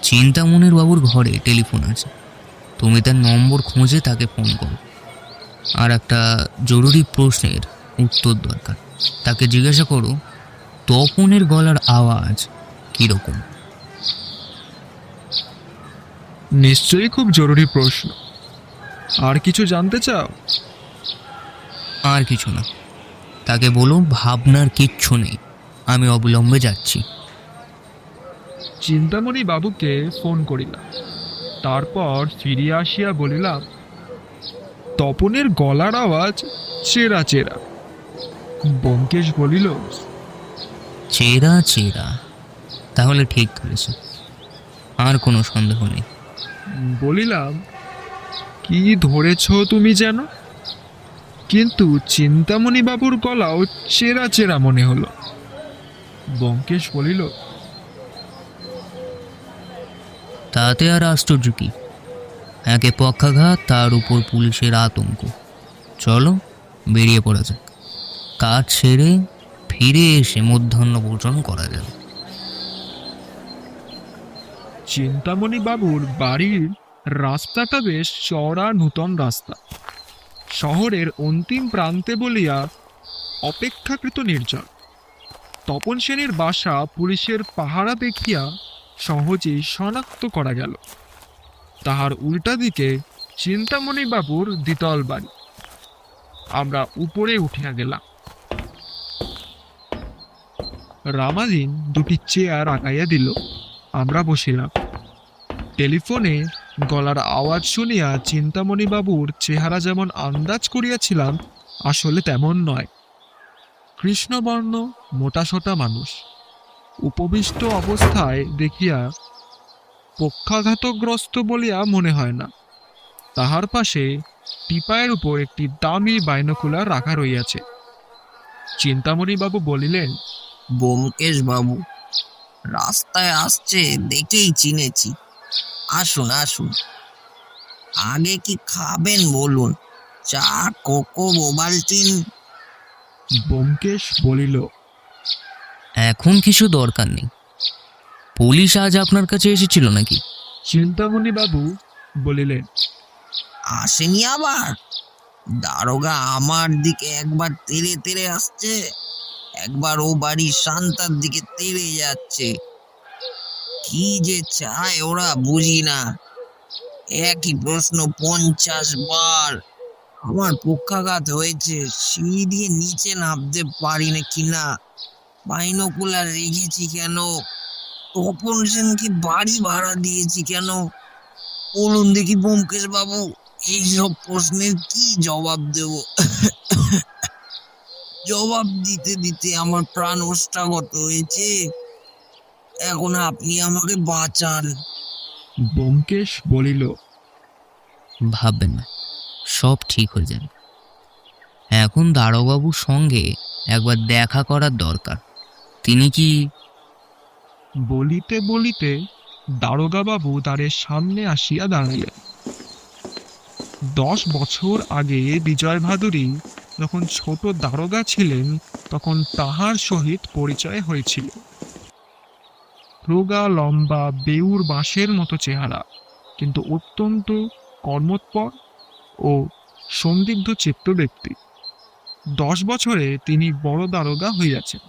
C: চিন্তামণির বাবুর ঘরে টেলিফোন আছে, তুমি তার নম্বর খুঁজে তাকে ফোন করো। আর একটা জরুরি প্রশ্নের উত্তর দরকার। তাকে জিজ্ঞাসা করো তপনের গলার আওয়াজ কিরকম।
B: নিশ্চয়ই খুব জরুরি প্রশ্ন। আর কিছু জানতে চাও?
C: আর কিছু না, তাকে বলো ভাবনার কিচ্ছু নেই, আমি অবিলম্বে যাচ্ছি।
B: চিন্তামণি বাবুকে ফোন করিলাম। তারপর ফিরিয়া আসিয়া বলিলাম, তপনের গলার আওয়াজ চেরা চেরা। ব্যোমকেশ বলিল,
C: চেরা চেরা, তাহলে ঠিক করেছে, আর কোনো সন্দেহ নেই।
B: বলিলাম, কি ধরেছ তুমি যেন? কিন্তু চিন্তামণি বাবুর গলাও চেরা চেরা মনে হলো। ব্যোমকেশ বলিল,
C: তাতে আর আশ্চর্য কি? একে পক্ষাঘাত, তার উপর পুলিশের আতঙ্ক। চলো বেরিয়ে পড়া যাক, কাজ সেরে ফিরে এসে মধ্যাহ্ন ভোজন করা যাবে।
B: চিন্তামণি বাবুর বাড়ির রাস্তাটা বেশ চওড়া নূতন রাস্তা। শহরের অন্তিম প্রান্তে বলিয়া অপেক্ষাকৃত নির্জন। তপন সেনের বাসা পুলিশের পাহারা দেখিয়া সহজেই শনাক্ত করা গেল। তাহার উল্টা দিকে চিন্তামণি বাবুর দ্বিতল বাড়ি। আমরা উপরে উঠিয়া গেলাম। রামাদিন দুটি চেয়ার আগাইয়া দিল। আমরা বসিলাম। টেলিফোনে গলার আওয়াজ শুনিয়া চিন্তামণি বাবুর চেহারা যেমন আন্দাজ করিয়াছিলাম, আসলে তেমন নয়। কৃষ্ণবর্ণ মোটাসোটা মানুষ। উপবিষ্ট অবস্থায় দেখিয়া পক্ষাঘাতগ্রস্ত বলিয়া মনে হয় না। তাহার পাশে টিপায়ের উপর একটি দামি বাইনোকুলার রাখা রইয়াছে। চিন্তামণি বাবু বলিলেন,
F: ব্যোমকেশ বাবু রাস্তায় আসছে দেখেই চিনেছি। আসুন আসুন, আগে কি খাবেন বলুন? চা, কোকো, ওভালটিন?
B: ব্যোমকেশ বলিল,
C: এখন কিছু দরকার নেই। পুলিশ আজ আপনার কাছে এসেছিল নাকি?
B: চিন্তামণি বাবু বলিলেন,
F: আসেনি আবার? দারোগা আমার দিকে একবার তেড়ে তেড়ে আসছে, একবার ও বাড়ির শান্তার দিকে তেড়ে যাচ্ছে। কি যে চায় ওরা বুঝি না। একই প্রশ্ন 50 বার। আমার পক্ষাঘাত হয়েছে, সিঁড়ি দিয়ে নিচে নামতে পারি না কিনা, বাইনোকুলার রেখেছি কেন, তপন সেনকে বাড়ি ভাড়া দিয়েছি কেন, বলুন দেখি ব্যোমকেশ বাবু, এইসব প্রশ্নের কি জবাব দেব? জবাব দিতে দিতে আমার প্রাণ ওষ্ঠাগত হয়েছে। এখন আপনি আমাকে বাঁচান।
B: ব্যোমকেশ বলিল,
C: ভাববেন না, সব ঠিক হয়ে যাবে। এখন দারোগাবুর সঙ্গে একবার দেখা করার দরকার। তিনি কি?
B: বলিতে বলিতে দারোগা বাবু দ্বারের সামনে আসিয়া দাঁড়াইলেন। 10 বছর আগে বিজয় ভাদুরী যখন ছোট দারোগা ছিলেন তখন তাহার সহিত পরিচয় হয়েছিল। রোগা লম্বা বেউর বাঁশের মতো চেহারা, কিন্তু অত্যন্ত কর্মোৎপর ও সন্দিগ্ধ চিত্ত ব্যক্তি। 10 বছরে তিনি বড় দারোগা হইয়াছেন,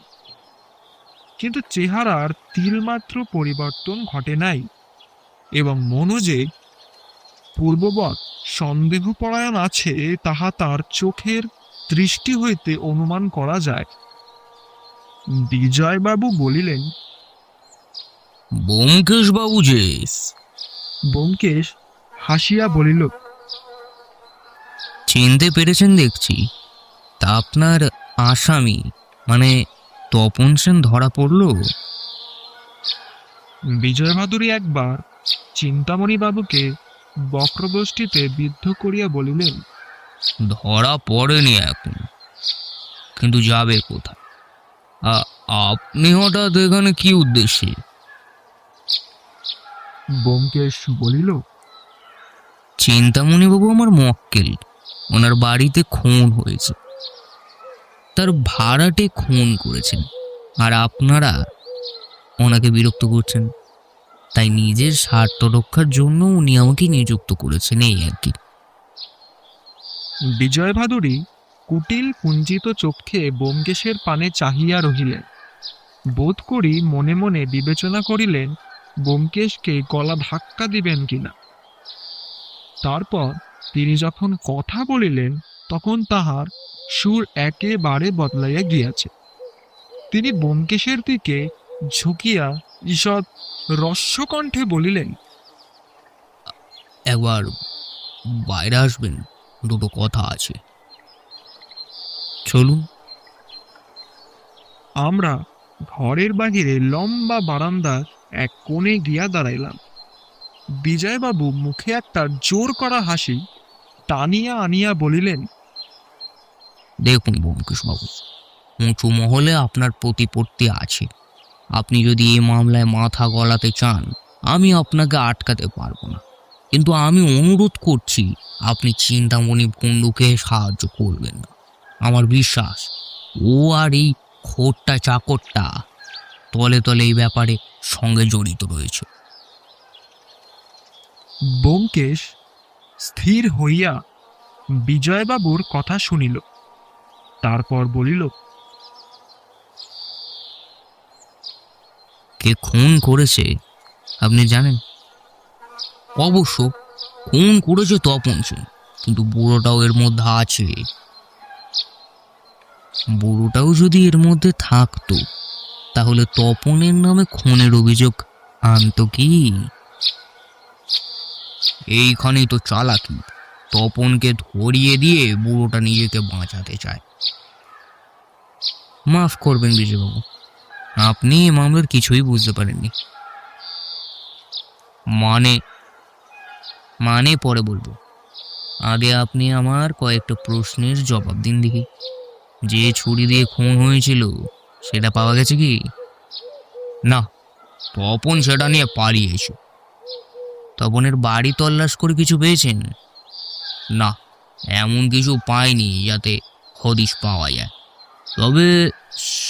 B: কিন্তু চেহারার তিলমাত্র পরিবর্তন ঘটে নাই, এবং মনও যে পূর্ববৎ সন্দেহপরায়ণ আছে তাহা তার চোখের দৃষ্টি হইতে অনুমান করা যায়। বিজয়বাবু বলিলেন,
C: ব্যোমকেশ বাবু যে?
B: ব্যোমকেশ হাসিয়া বলিল,
C: চিনতে পেরেছেন দেখছি। তা আপনার আসামি মানে তপন সেন ধরা পড়লো?
B: বিজয় ভাদুরী একবার চিন্তামণি বাবুকে বক্রদৃষ্টিতে বিদ্ধ করিয়া বলিলেন,
C: ধরা পড়েনি এখন, কিন্তু যাবে কোথায়? আপনি হঠাৎ এখানে কি উদ্দেশ্যে?
B: ব্যোমকেশ বলিল,
C: চিন্তামণি বাবু আমার মক্কেল, ওনার বাড়িতে খুন হয়েছে, তার ভাড়াটে খুন করেছেন, আর আপনারা ওনাকে বিরক্ত করছেন, তাই নিজের স্বার্থ রক্ষার জন্য উনি আমাকে নিযুক্ত করেছেন, এই আর কি।
B: বিজয় ভাদুরী কুটিল কুঞ্চিত চক্ষে ব্যোমকেশের পানে চাহিয়া রহিলেন। বোধ করি মনে মনে বিবেচনা করিলেন ব্যোমকেশকে গলা ধাক্কা দিবেন কিনা। তারপর তিনি যখন কথা বলিলেন তখন তাহার সুর একেবারে বদলাইয়া গিয়াছে। তিনি ব্যোমকেশের দিকে ঝুঁকিয়া ঈষৎ রস্যকণ্ঠে বলিলেন,
C: একবার বাইরে আসবেন, দুটো কথা আছে। চলুন।
B: আমরা ঘরের বাহিরে লম্বা বারান্দার এক কোণে গিয়া দাঁড়াইলাম। বিজয়বাবু মুখে একটা জোর করা হাসি টানিয়া আনিয়া বলিলেন,
C: দেখুন ব্যোমকেশ বাবু, উঁচু মহলে আপনার প্রতিপত্তি আছে। আপনি যদি এই মামলায় মাথা গলাতে চান, আমি আপনাকে আটকাতে পারবো না, কিন্তু আমি অনুরোধ করছি আপনি চিন্তামণি কুণ্ডুকে সাহায্য করবেন না। আমার বিশ্বাস ও আর এই খোট্টা চাকরটা তলে তলে এই ব্যাপারে সঙ্গে জড়িত রয়েছে।
B: ব্যোমকেশ স্থির হইয়া বিজয়বাবুর কথা শুনিল, তারপর বলিল,
C: কে খুন করেছে আপনি জানেন? অবশ্য খুন করেছে তপন সেন, কিন্তু বুড়োটাও এর মধ্যে আছে। বুড়োটাও যদি এর মধ্যে থাকতো তাহলে তপনের নামে খুনের অভিযোগ আনতো কি? এইখানেই তো চালাকি। তপনকে ধরিয়ে দিয়ে বুড়োটা নিজেকে বাঁচাতে চায়। মাফ করবেন বিজয়বাবু, আপনি এ মামলার কিছুই বুঝতে পারেননি। মানে পরে বলবো, আগে আপনি আমার কয়েকটা প্রশ্নের জবাব দিন দেখি। যে ছুরি দিয়ে খুন হয়েছিল সেটা পাওয়া গেছে কি? না, তপন সেটা নিয়ে পালিয়েছে। তপনের বাড়ি তল্লাশ করে কিছু পেয়েছেন? না, এমন কিছু পাইনি যাতে হদিশ পাওয়া যায়। তবে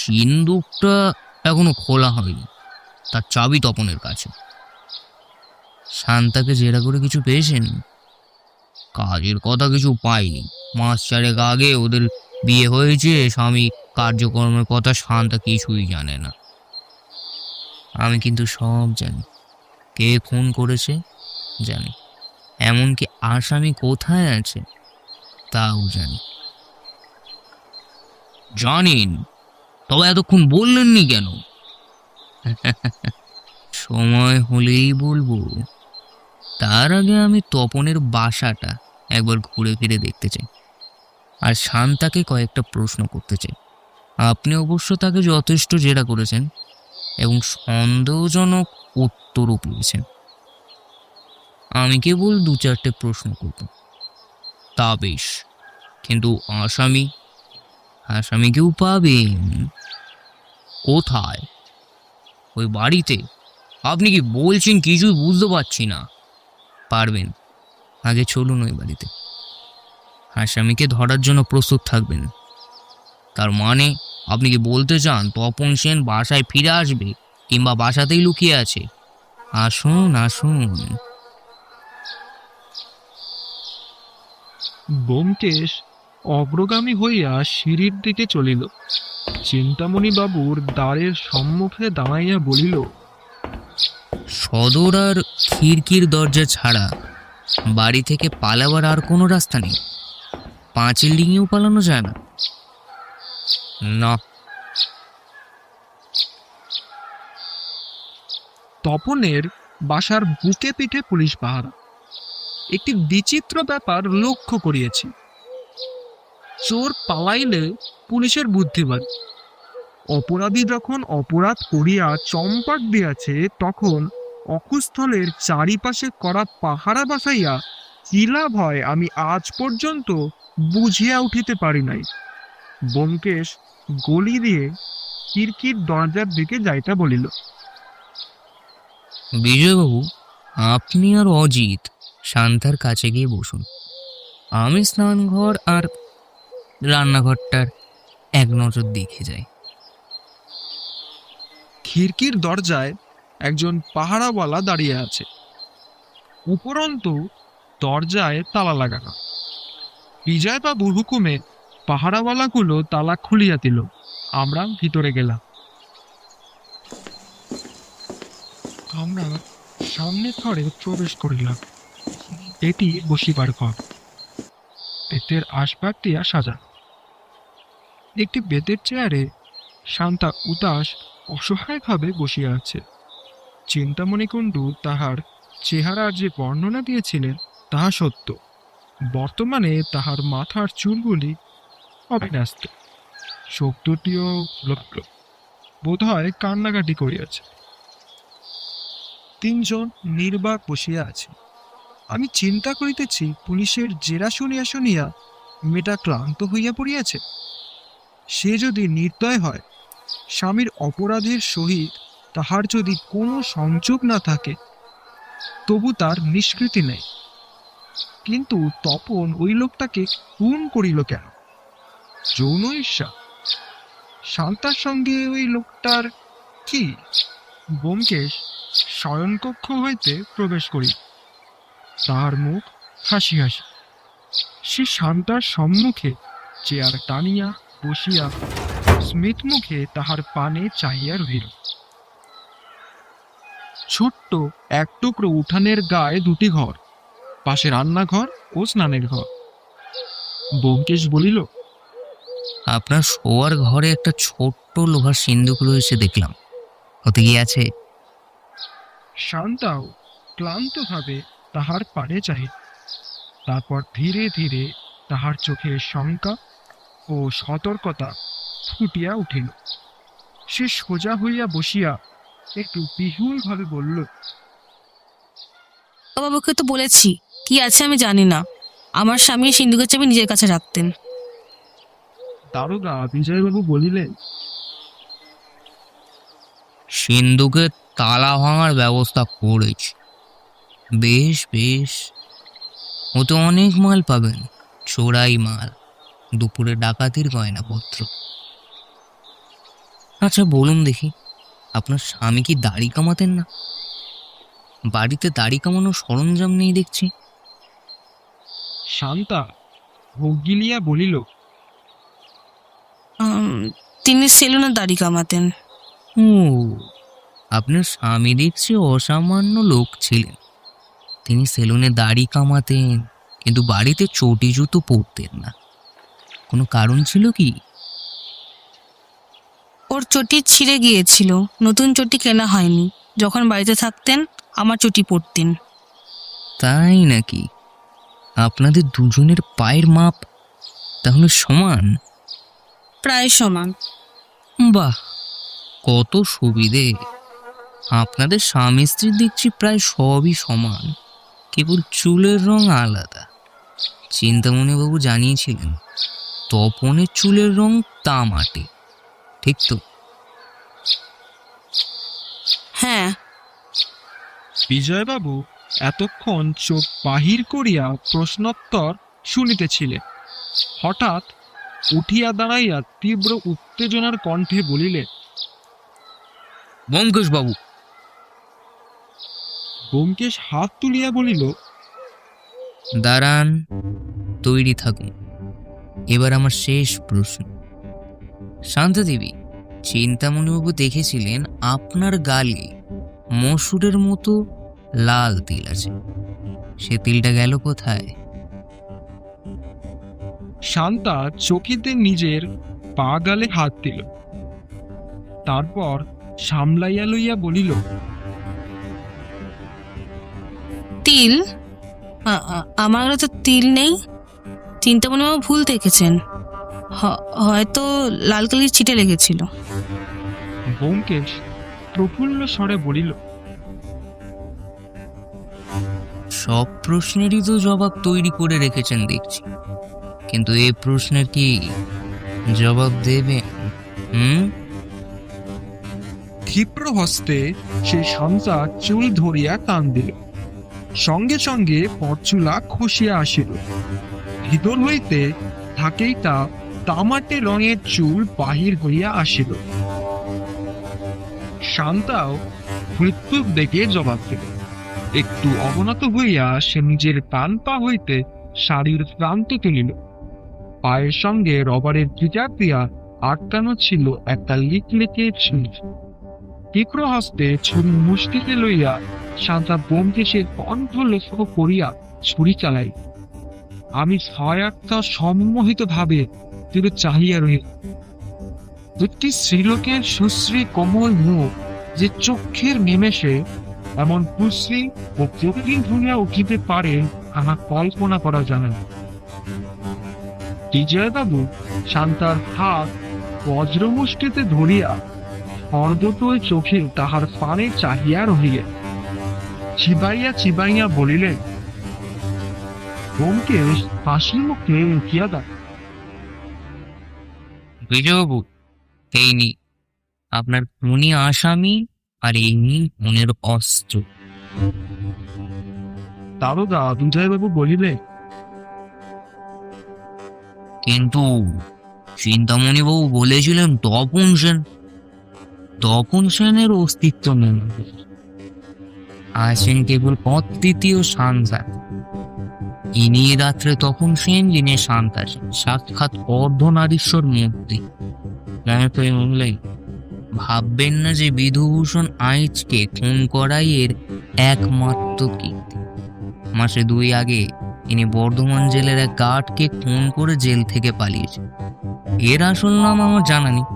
C: সিন্দুকটা এখনো খোলা হয়নি, তার চাবি তপনের কাছে। শান্তাকে জেরা করে কিছু পেয়েছেন? কাজের কথা কিছু পাইনি। মাস 4 আগে ওদের বিয়ে হয়েছে, স্বামী কার্যক্রমের কথা শান্তা কিছুই জানে না। আমি কিন্তু সব জানি, কে খুন করেছে জানি, এমনকি আসামি কোথায় আছে তাও জানি। জানেন? তবে এতক্ষণ বললেননি কেন? সময় হলেই বলবো। তার আগে আমি তপনের বাসাটা একবার ঘুরে ফিরে দেখতে চাই, আর শান্তাকে কয়েকটা প্রশ্ন করতে চাই। আপনি অবশ্য তাকে যথেষ্ট জেরা করেছেন এবং সন্দেহজনক উত্তরও পেয়েছেন। আমি কেবল 2-4টে প্রশ্ন করব। তা বেশ, কিন্তু আসামিকেও পাবেন। কোথায়? ওই বাড়িতে? আপনি কি বলছেন কিছুই বুঝতে পারছি না। পারবেন, আগে চলুন ওই বাড়িতে। আসামিকে ধরার জন্য প্রস্তুত থাকবেন। তার মানে আপনি কি বলতে চান তপন সেন বাসায় ফিরে আসবে, কিংবা বাসাতেই লুকিয়ে আছে? আসুন আসুন।
B: ব্যোমকেশ অগ্রগামী হইয়া সিঁড়ির দিকে চলিল। চিন্তামণি বাবুর দ্বারের সম্মুখে দাঁড়াইয়া বলিল,
C: সদর আর খিড়কির দরজা ছাড়া বাড়ি থেকে পালাবার আর কোনো রাস্তা নেই? পাঁচিল ডিঙিয়েও পালানো যায় না? না।
B: তপনের বাসার বুকে পিঠে পুলিশ পাহারা। একটি বিচিত্র ব্যাপার লক্ষ্য করিয়েছি। চোর পালাইলে পুলিশের বুদ্ধিবাদ। অপরাধী যখন অপরাধ করিয়া চম্পট দিয়াছে, তখন অকুস্থলের চারিপাশে করা পাহারা বাসাইয়া কি লাভ হয় আমি আজ পর্যন্ত বুঝিয়া উঠিতে পারি নাই। ব্যোমকেশ গলি দিয়ে খিড়কির দরজার দিকে যাইতে বলিল।
C: বিজয়বাবু, আপনি আর অজিত শান্তার কাছে গিয়ে বসুন। আমি স্নানঘর আর রান্নাঘরটার এক নজর দেখে যাই।
B: খিড়কির দরজায় একজন পাহারাওয়ালা দাঁড়িয়ে আছে। উপরন্তু দরজায় তালা লাগানো। বিজয়বাবুর হুকুমে পাহারাওয়ালাগুলো তালা খুলিয়া দিল। আমরা ভিতরে গেলাম। আমরা সামনের ঘরে প্রবেশ করিলাম। এটি বসিবার ঘর। বেতের আসবাব দিয়া সাজানো। একটি বেতের চেয়ারে শান্তা উদাস অসহায়ভাবে বসিয়া আছে। চিন্তামণি কুণ্ডু তাহার চেহারার যে বর্ণনা দিয়েছিলেন তাহা সত্য। বর্তমানে তাহার মাথার চুলগুলি অবিন্যস্ত, চোখ দুটিও লক্ষ্য, বোধ হয় কান্নাকাটি করিয়াছে। তিনজন নির্বাক বসিয়া আছে। আমি চিন্তা করিতেছি, পুলিশের জেরা শুনিয়া শুনিয়া মেয়েটা ক্লান্ত হইয়া পড়িয়াছে। সে যদি নির্দয় হয়, স্বামীর অপরাধের সহিত তাহার যদি কোনো সংযোগ না থাকে, তবু তার নিষ্কৃতি নেই। কিন্তু তপন ওই লোকটাকে খুন করিল কেন? যৌন ঈর্ষা? শান্তার সঙ্গে ওই লোকটার কি? ব্যোমকেশ শয়নকক্ষ হইতে প্রবেশ করিল। তাহার মুখ হাসি হাসি। সে শান্তার সম্মুখে চেয়ার টানিয়া বসিয়া স্মিত মুখে তাহার পানে চাহিয়া রহিল। ছোট্ট এক টুকরো উঠানের গায়ে দুটি ঘর, পাশে রান্নাঘর ও স্নানের ঘর। ব্যোমকেশ বলিল,
C: আপনার শোয়ার ঘরে একটা ছোট্ট লোহার সিন্দুক রয়েছে দেখলাম, ওতে কি আছে?
B: শান্তাও ক্লান্তভাবে তাহার পানে চাহিল। তারপর ধীরে ধীরে তাহার চোখে শঙ্কা ও সতর্কতা ফুটিয়া উঠিল। সে সোজা হইয়া বসিয়া একটু বিহুল ভাবে বলল,
A: বাবুকে তো বলেছি কি আছে আমি জানি না। আমার স্বামী সিন্ধুকের চাবি নিজের কাছে রাখতেন।
B: দারোগা বিজয়বাবু বলিলেন,
C: সিন্ধুকের তালা ভাঙার ব্যবস্থা করেছি। বেশ বেশ, ওতে অনেক মাল পাবেন, চোরাই মাল, দুপুরে ডাকাতির গয়নাপত্র। আচ্ছা বলুন দেখি, আপনার স্বামী কি দাড়ি কামাতেন না? বাড়িতে দাড়ি কামানোর সরঞ্জাম নেই দেখছি।
B: শান্তা ভোগ গিলিয়া বলিল,
A: তিনি সেলুনে দাড়ি কামাতেন।
C: ও, আপনার স্বামী দেখছি অসামান্য লোক ছিলেন। তিনি সেলুনে দাড়ি কামাতেন, কিন্তু বাড়িতে চটি জুতো পরতেন না। কোনো কারণ ছিল কি?
A: ওর চটি ছিঁড়ে গিয়েছিল, নতুন চটি কেনা হয়নি। যখন বাড়িতে থাকতেন আমার চটি পরতেন।
C: তাই নাকি? আপনাদের দুজনের পায়ের মাপ তাহলে সমান?
A: প্রায় সমান।
C: বাহ, কত সুবিধে! আপনাদের স্বামী স্ত্রী দেখছি প্রায় সবই সমান, কেবল চুলের রং আলাদা। চিন্তামণিবাবু জানিয়েছিলেন তপনের চুলের রং তামাটে, ঠিক তো?
A: হ্যাঁ।
B: বিজয়বাবু এতক্ষণ চোখ বাহির করিয়া প্রশ্নোত্তর শুনিতেছিলেন। হঠাৎ উঠিয়া দাঁড়াইয়া তীব্র উত্তেজনার কণ্ঠে বলিলেন,
C: ব্যোমকেশ বাবু।
B: ব্যোমকেশ হাত তুলিয়া বলিল,
C: দাঁড়ান, তৈরি থাকুন। এবার আমার শেষ প্রশ্ন। শান্তা দেবী, চিন্তামণিবাবু দেখেছিলেন আপনার গালে মসুরের মতো লাল তিল আছে, সে তিলটা গেল কোথায়?
B: শান্তা চকিতে নিজের পা গালে হাত দিল, তারপর সামলাইয়া লইয়া বলিল,
A: তিল? আমার ঘরে তো তিল নেই। চিন্তামণিবাবু ভুল দেখেছেন, হয়তো লাল কালির ছিটে লেগেছিল।
B: ব্যোমকেশ প্রফুল্ল স্বরে বলিল,
C: সব প্রশ্নেরই তো জবাব তৈরি করে রেখেছেন দেখছি, কিন্তু এই প্রশ্নের কি জবাব দেবেন?
B: ক্ষিপ্র হস্তে সে শান্তা চুল ধরিয়া টান দিল, সঙ্গে সঙ্গে পরচুলা খসিয়া আসিল। ভিতর হইতে থাকেইটা তামাটে রঙের চুল বাহির হইয়া আসিল। শান্তাও মৃত্যুর দেখে জবাব দিল। একটু অবনত হইয়া সে নিজের কান পা হইতে শাড়ির প্রান্ত তুলিল। পায়ের সঙ্গে রবারের ফিচার দিয়া আটকানো ছিল একটা লিকলিকে ছুরি। তীক্ষ্ণ হস্তে ছুরি মুষ্টিতে লইয়া শান্তা ব্যোমকেশের কণ্ঠ লক্ষ্য করিয়া ছুরি চালাই। আমি সয়াত্মা সম্মোহিত ভাবে তিনি চাহিয়া রহিল। দুটি স্ত্রীলোকের সুশ্রী কোমল মুখ যে চক্ষের নিমেষে এমন কুশ্রী ও প্রকৃতি ভুলিয়া উঠিতে পারে আমার কল্পনা করা যায় না। বিজয়বাবু শান্তার হাত বজ্রমুষ্টিতে ধরিয়া অর্ধতই চোখে তাহার পানে চাহিয়া রহিলেন। চিবাইয়া চিবাইয়া বলিলেন, ব্যোমকেশ হাসি মুখে উঠিয়া দাঁড়।
C: বিজয়বাবু, এই নি আপনার খুনি আসামি, আর এই নি খুনের অস্ত্র।
B: দারোগা বিজয়বাবু বলিলেন,
C: কিন্তু চিন্তামণিবাবু বলেছিলেন তপন সেনের অস্তিত্ব নেই, আছেন কেবল পথ তৃতীয় শান্তা। ইনি রাত্রে তপন সেন, যিনি শান্তা সেন, সাক্ষাৎ অর্ধনারীশ্বর মূর্তি। মনে তো বললেই ভাববেন না যে বিধুভূষণ আইচকে খুন করাই এর একমাত্র কীর্তি। মাসে 2 আগে ইনি বর্ধমান জেলের এক গার্ডকে খুন করে জেল থেকে পালিয়েছেন। এর আসল নাম আমার জানা নেই,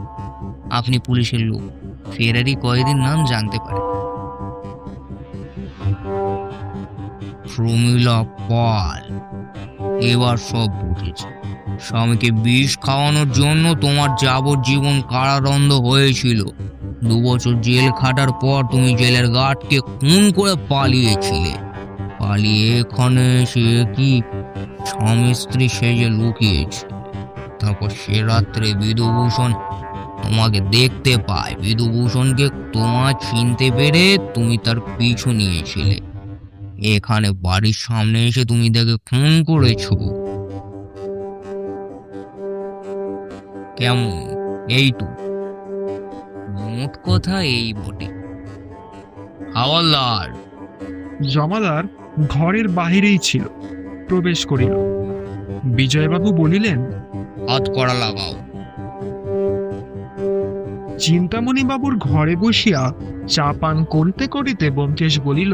C: আপনি পুলিশের লোক, ফেরারি কয়েদির নাম জানতে পারেন। প্রমীলা পাল। এবার সব বুঝেছে। স্বামীকে বিষ খাওয়ানোর জন্য তোমার যাবজ্জীবন কারাদণ্ড হয়েছিল। 2 বছর জেল খাটার পর তুমি জেলের গার্ডকে খুন করে পালিয়েছিলে। পালিয়ে এখানে এসে কি স্বামী স্ত্রী সেজে লুকিয়েছে। তারপর সে রাত্রে বিধুভূষণ তোমাকে দেখতে পায়। বিধুভূষণকে তোমার চিনতে পেরে তুমি তার পিছু নিয়েছিলে। এখানে বাড়ির সামনে এসে তুমি তাকে খুন করেছো। কেমন? এইটু মোট কথা এই বটে। হাওয়ালদার।
B: জমাদার ঘরের বাহিরেই ছিল, প্রবেশ করিল। বিজয়বাবু বলিলেন,
C: হাত করা লাগাও।
B: চিন্তামণিবাবুর ঘরে বসিয়া চা পান করিতে করিতে ব্যোমকেশ বলিল,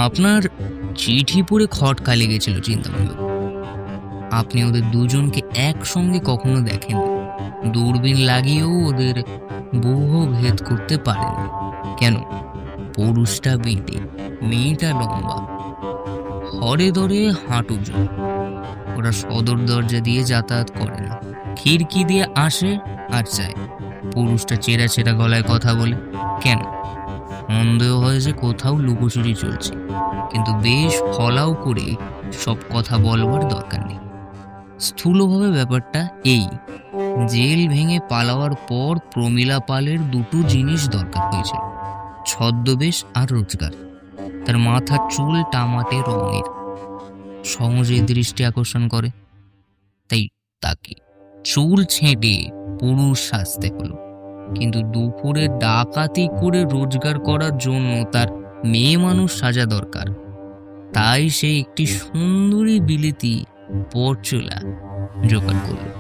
C: আপনার চিঠি পড়ে খটকা লেগেছিল চিন্তামণিবাবু। আপনি ওদের দুজনকে একসঙ্গে কখনো দেখেন, দূরবীন লাগিয়েও ওদের বহু ভেদ করতে পারেন। কেন? পুরুষটা বেঁটে, মেয়েটা লম্বা, হরে ধরে হাঁটু জোর। ওরা সদর দরজা দিয়ে যাতায়াত করে না, খিড়কি দিয়ে আসে আর যায়। পুরুষটা চেরা চেরা গলায় কথা বলে। কেন? সন্দেহ হয় যে কোথাও লুকোচুরি চলছে, কিন্তু বেশ ফলাও করে সব কথা বলবার দরকার নেই। স্থূলভাবে ব্যাপারটা এই, জেল ভেঙে পালাওয়ার পর প্রমীলা পালের 2টো জিনিস দরকার হয়েছিল, ছদ্মবেশ আর রোজগার। তার মাথার চুল তামাটে রঙের, সহজে দৃষ্টি আকর্ষণ করে। তাই তাকে চুল ছেঁটে পুরুষ সাজতে হলো। কিন্তু দুপুরে ডাকাতি করে রোজগার করার জন্য তার মেয়ে মানুষ সাজা দরকার। তাই সে একটি সুন্দরী বিলেতি পরচুলা জোগাড় করলো।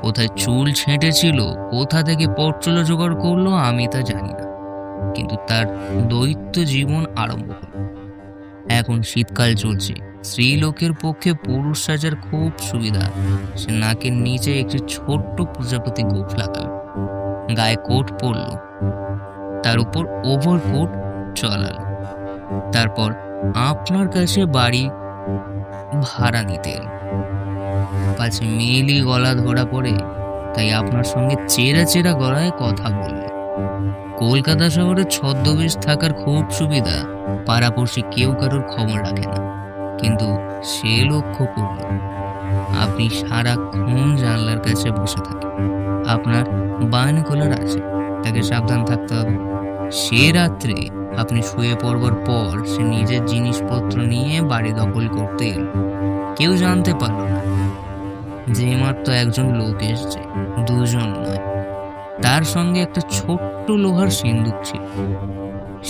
C: কোথায় চুল ছেঁটেছিল, কোথা থেকে পরচুলা জোগাড় করলো আমি তা জানি না, কিন্তু তার দৈত্য জীবন আরম্ভ হলো। এখন শীতকাল চলছে, স্ত্রীলোকের পক্ষে পুরুষ সাজার খুব সুবিধা। সে নাকের নিচে একটি ছোট্ট প্রজাপতি গোঁফ লাগালো, গায়ে কোট পরল, তার উপর ওভারকোট চলালো। তারপর আপনার কাছে বাড়ি ভাড়া নিতে এলো। পাছে মেয়েলি গলা ধরা পড়ে, তাই আপনার সঙ্গে চেরা চেরা গলায় কথা বললে। কলকাতা শহরে ছদ্মবেশ থাকার খুব সুবিধা, পাড়াপড়শি কেউ কারোর খবর রাখে না। কিন্তু সে লক্ষ্য করল আপনি সারাক্ষণ জানলার কাছে বসে থাকেন। আপনার বায়নকোলার আছে, তাকে সাবধান থাকতে হবে। সে রাত্রে আপনি শুয়ে পড়বার পর সে নিজের জিনিসপত্র নিয়ে বাড়ি দখল করতে এলো। কেউ জানতে পারল না যে মাত্র একজন লোক এসছে, দুজন নয়। তার সঙ্গে একটা ছোট্ট লোহার সিন্দুক ছিল,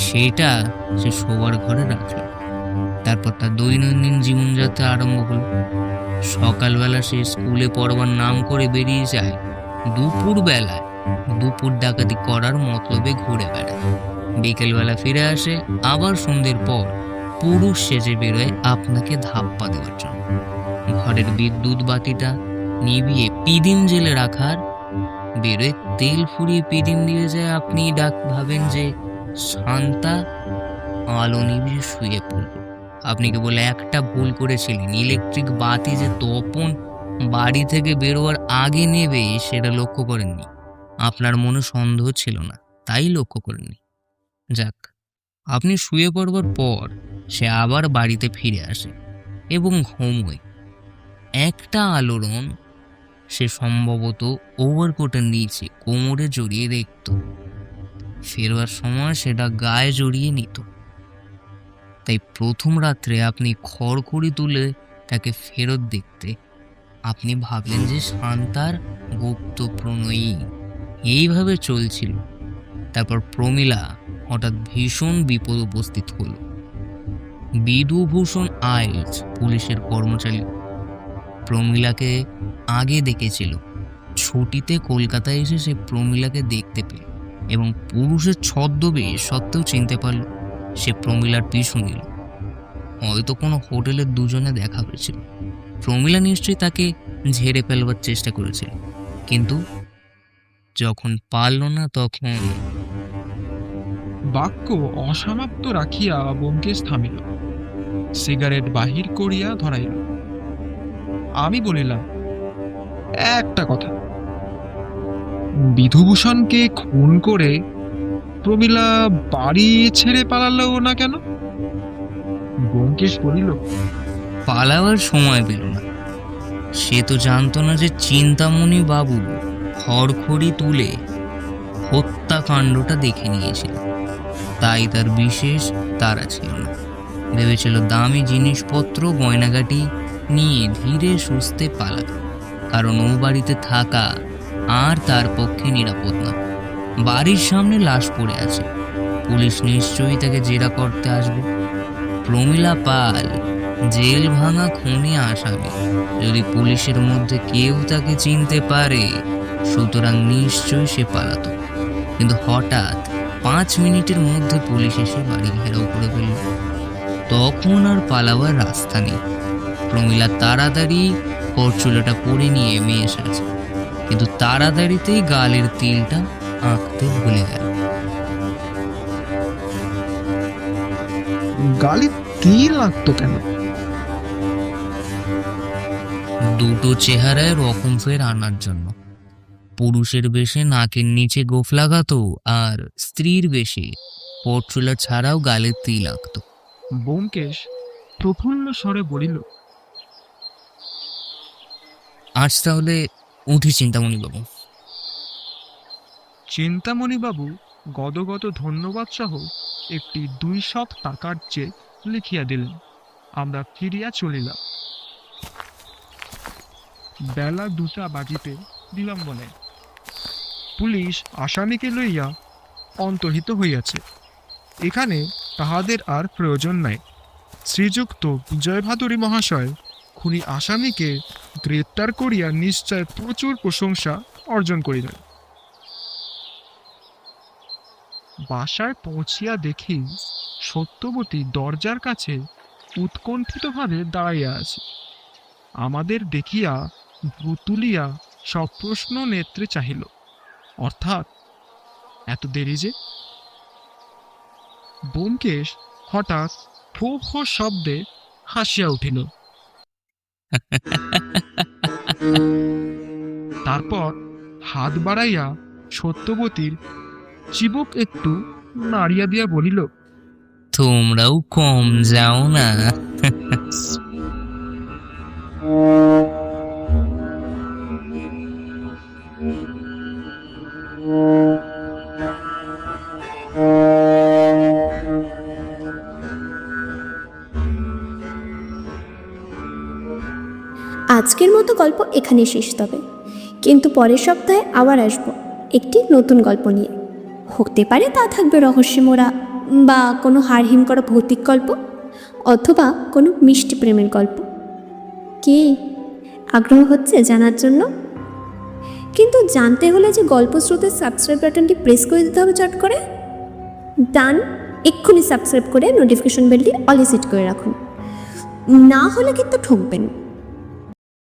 C: সেটা সে শোবার ঘরে রাখল। তারপর তার দৈনন্দিন জীবনযাত্রা আরম্ভ হলো। সকালবেলা সে স্কুলে পড়বার নাম করে বেরিয়ে যায়, দুপুর বেলায় দুপুর ডাকাতি করার মতলবে ঘুরে বেড়ায়, বিকেলবেলা ফিরে আসে, আবার সন্ধ্যের পর পুরুষ সেজে বেরোয় আপনাকে ধাপ্পা দেওয়ার জন্য। ঘরের বিদ্যুৎ বাতিটা নিভিয়ে পিদিম জেলে রাখার বেরোয়, তেল ফুরিয়ে পিদিম দিয়ে যায়। আপনি ভাবেন যে শান্তা আলো নিভিয়ে শুয়ে পড়ল। আপনি কেবল একটা ভুল করেছিলেন, ইলেকট্রিক বাতি যে তপন বাড়ি থেকে বেরোয়ার আগে নেবে সেটা লক্ষ্য করেননি। আপনার মনে সন্দেহ ছিল না, তাই লক্ষ্য করেননি। যাক, আপনি শুয়ে পড়বার পর সে আবার বাড়িতে ফিরে আসে এবং ঘুমোয়। একটা আলোড়ন সে সম্ভবত ওভারকোটের নিচে কোমরে জড়িয়ে দেখত। ফেরবার সময় সেটা গায়ে জড়িয়ে নিত। তাই প্রথম রাত্রে আপনি খড়খড়ি তুলে তাকে ফেরত দেখতে আপনি ভাবলেন যে শান্তার গুপ্ত প্রণয়ী। এইভাবে চলছিল। তারপর প্রমীলা হঠাৎ ভীষণ বিপদ উপস্থিত হলো। বিধুভূষণ আইলস পুলিশের কর্মচারী প্রমীলাকে আগে দেখেছিল। ছুটিতে কলকাতায় এসে সে প্রমীলাকে দেখতে পেল এবং পুরুষের ছদ্মবেশ সত্ত্বেও চিনতে পারল। সে প্রমীলার পিছু নিল। হয়তো কোনো হোটেলের দুজনে দেখা হয়েছিল। প্রমীলা নিশ্চয়ই তাকে ঝেড়ে ফেলবার চেষ্টা করেছিল, কিন্তু যখন পারল না তখন
B: বাক্য অসমাপ্ত রাখিয়া ব্যোমকেশ থামিল, সিগারেট বাহির করিয়া ধরাইল। আমি বলিলাম, একটা কথা, বিধুভূষণকে খুন করে প্রমীলা বাড়ি ছেড়ে পালালো না কেন? ব্যোমকেশ বলিল,
C: পালাবার সময় পেল না। সে তো জানতো না যে চিন্তামণি বাবু খড়খড়ি তুলে হত্যাকাণ্ডটা দেখে নিয়েছিল, তাই তার বিশেষ তাড়া ছিল না। ভেবেছিল দামি জিনিসপত্র গয়নাগাটি নিয়ে ধীরে সুস্থে পালাবে, কারণ ও বাড়িতে থাকা আর তার পক্ষে নিরাপদ না। বাড়ির সামনে লাশ পড়ে আছে, পুলিশ নিশ্চয়ই তাকে জেরা করতে আসবে। প্রমীলা পাল জেল ভাঙা খুনি আসামি, যদি পুলিশের মধ্যে কেউ তাকে চিনতে পারে সুতরাং নিশ্চয়ই সে পালাতো। কিন্তু হঠাৎ 5 মিনিটের মধ্যে পুলিশ এসে বাড়ি ঘেরাও করে ফেলল। তখন আর পালাবার রাস্তা নেই। প্রমীলা তাড়াতাড়ি পরচুলাটা পরে নিয়ে মেয়ে এসেছে, কিন্তু তাড়াতাড়িতেই গালের তিলটা আঁকতে ভুলে গেল।
B: গালে তিল লাগতো কেন?
C: দুটো চেহারায় রকম ফের আনার জন্য। পুরুষের বেশে নাকের নিচে গোঁফ লাগাতো, আর স্ত্রীর বেশে পরচুলা ছাড়াও গালে তিল আঁকতো।
B: ব্যোমকেশ প্রফুল্ল স্বরে বলিল,
C: আজ তাহলে উঠি চিন্তামণি বাবু।
B: চিন্তামণি বাবু গদগদ ধন্যবাদ সহ একটি 200 টাকার চেক লিখিয়া দিলেন। আমরা ফিরিয়া চলিলাম। বেলা 2টা বাজিতে বিলম্বনে পুলিশ আসামিকে লইয়া অন্তর্হিত হইয়াছে। এখানে তাহাদের আর প্রয়োজন নাই। শ্রীযুক্ত বিজয় ভাদুরী মহাশয় খুনি আসামিকে গ্রেপ্তার করিয়া নিশ্চয় প্রচুর প্রশংসা অর্জন করিলেন। বাসায় পৌঁছিয়া দেখি সত্যবতী দরজার কাছে উৎকণ্ঠিতভাবে দাঁড়াইয়া আছে। আমাদের দেখিয়া ভ্রু তুলিয়া সপ্রশ্ন নেত্রে চাহিল। অর্থাৎ এত দেরি যে? ব্যোমকেশ হঠাৎ ফো ফো শব্দে হাসিয়া উঠিল। তারপর হাত বাড়াইয়া সত্যবতীর চিবুক একটু নাড়িয়া দিয়া বলিল,
C: তোমরাও কম যাও না।
G: আজকের মতো গল্প এখানে শেষ, তবে কিন্তু পরের সপ্তাহে আবার আসবো একটি নতুন গল্প নিয়ে। হতে পারে তা থাকবে রহস্যে মোড়া, বা কোনো হাড়হিম করা ভৌতিক গল্প, অথবা কোনো মিষ্টি প্রেমের গল্প। কি আগ্রহ হচ্ছে জানার জন্য? কিন্তু জানতে হলে যে গল্প স্রোতের সাবস্ক্রাইব বাটনটি প্রেস করে দিতে হবে চট করে। ডান, এক্ষুনি সাবস্ক্রাইব করে নোটিফিকেশন বেলটি অলে সেট করে রাখুন, না হলে কিন্তু ঠকবেন।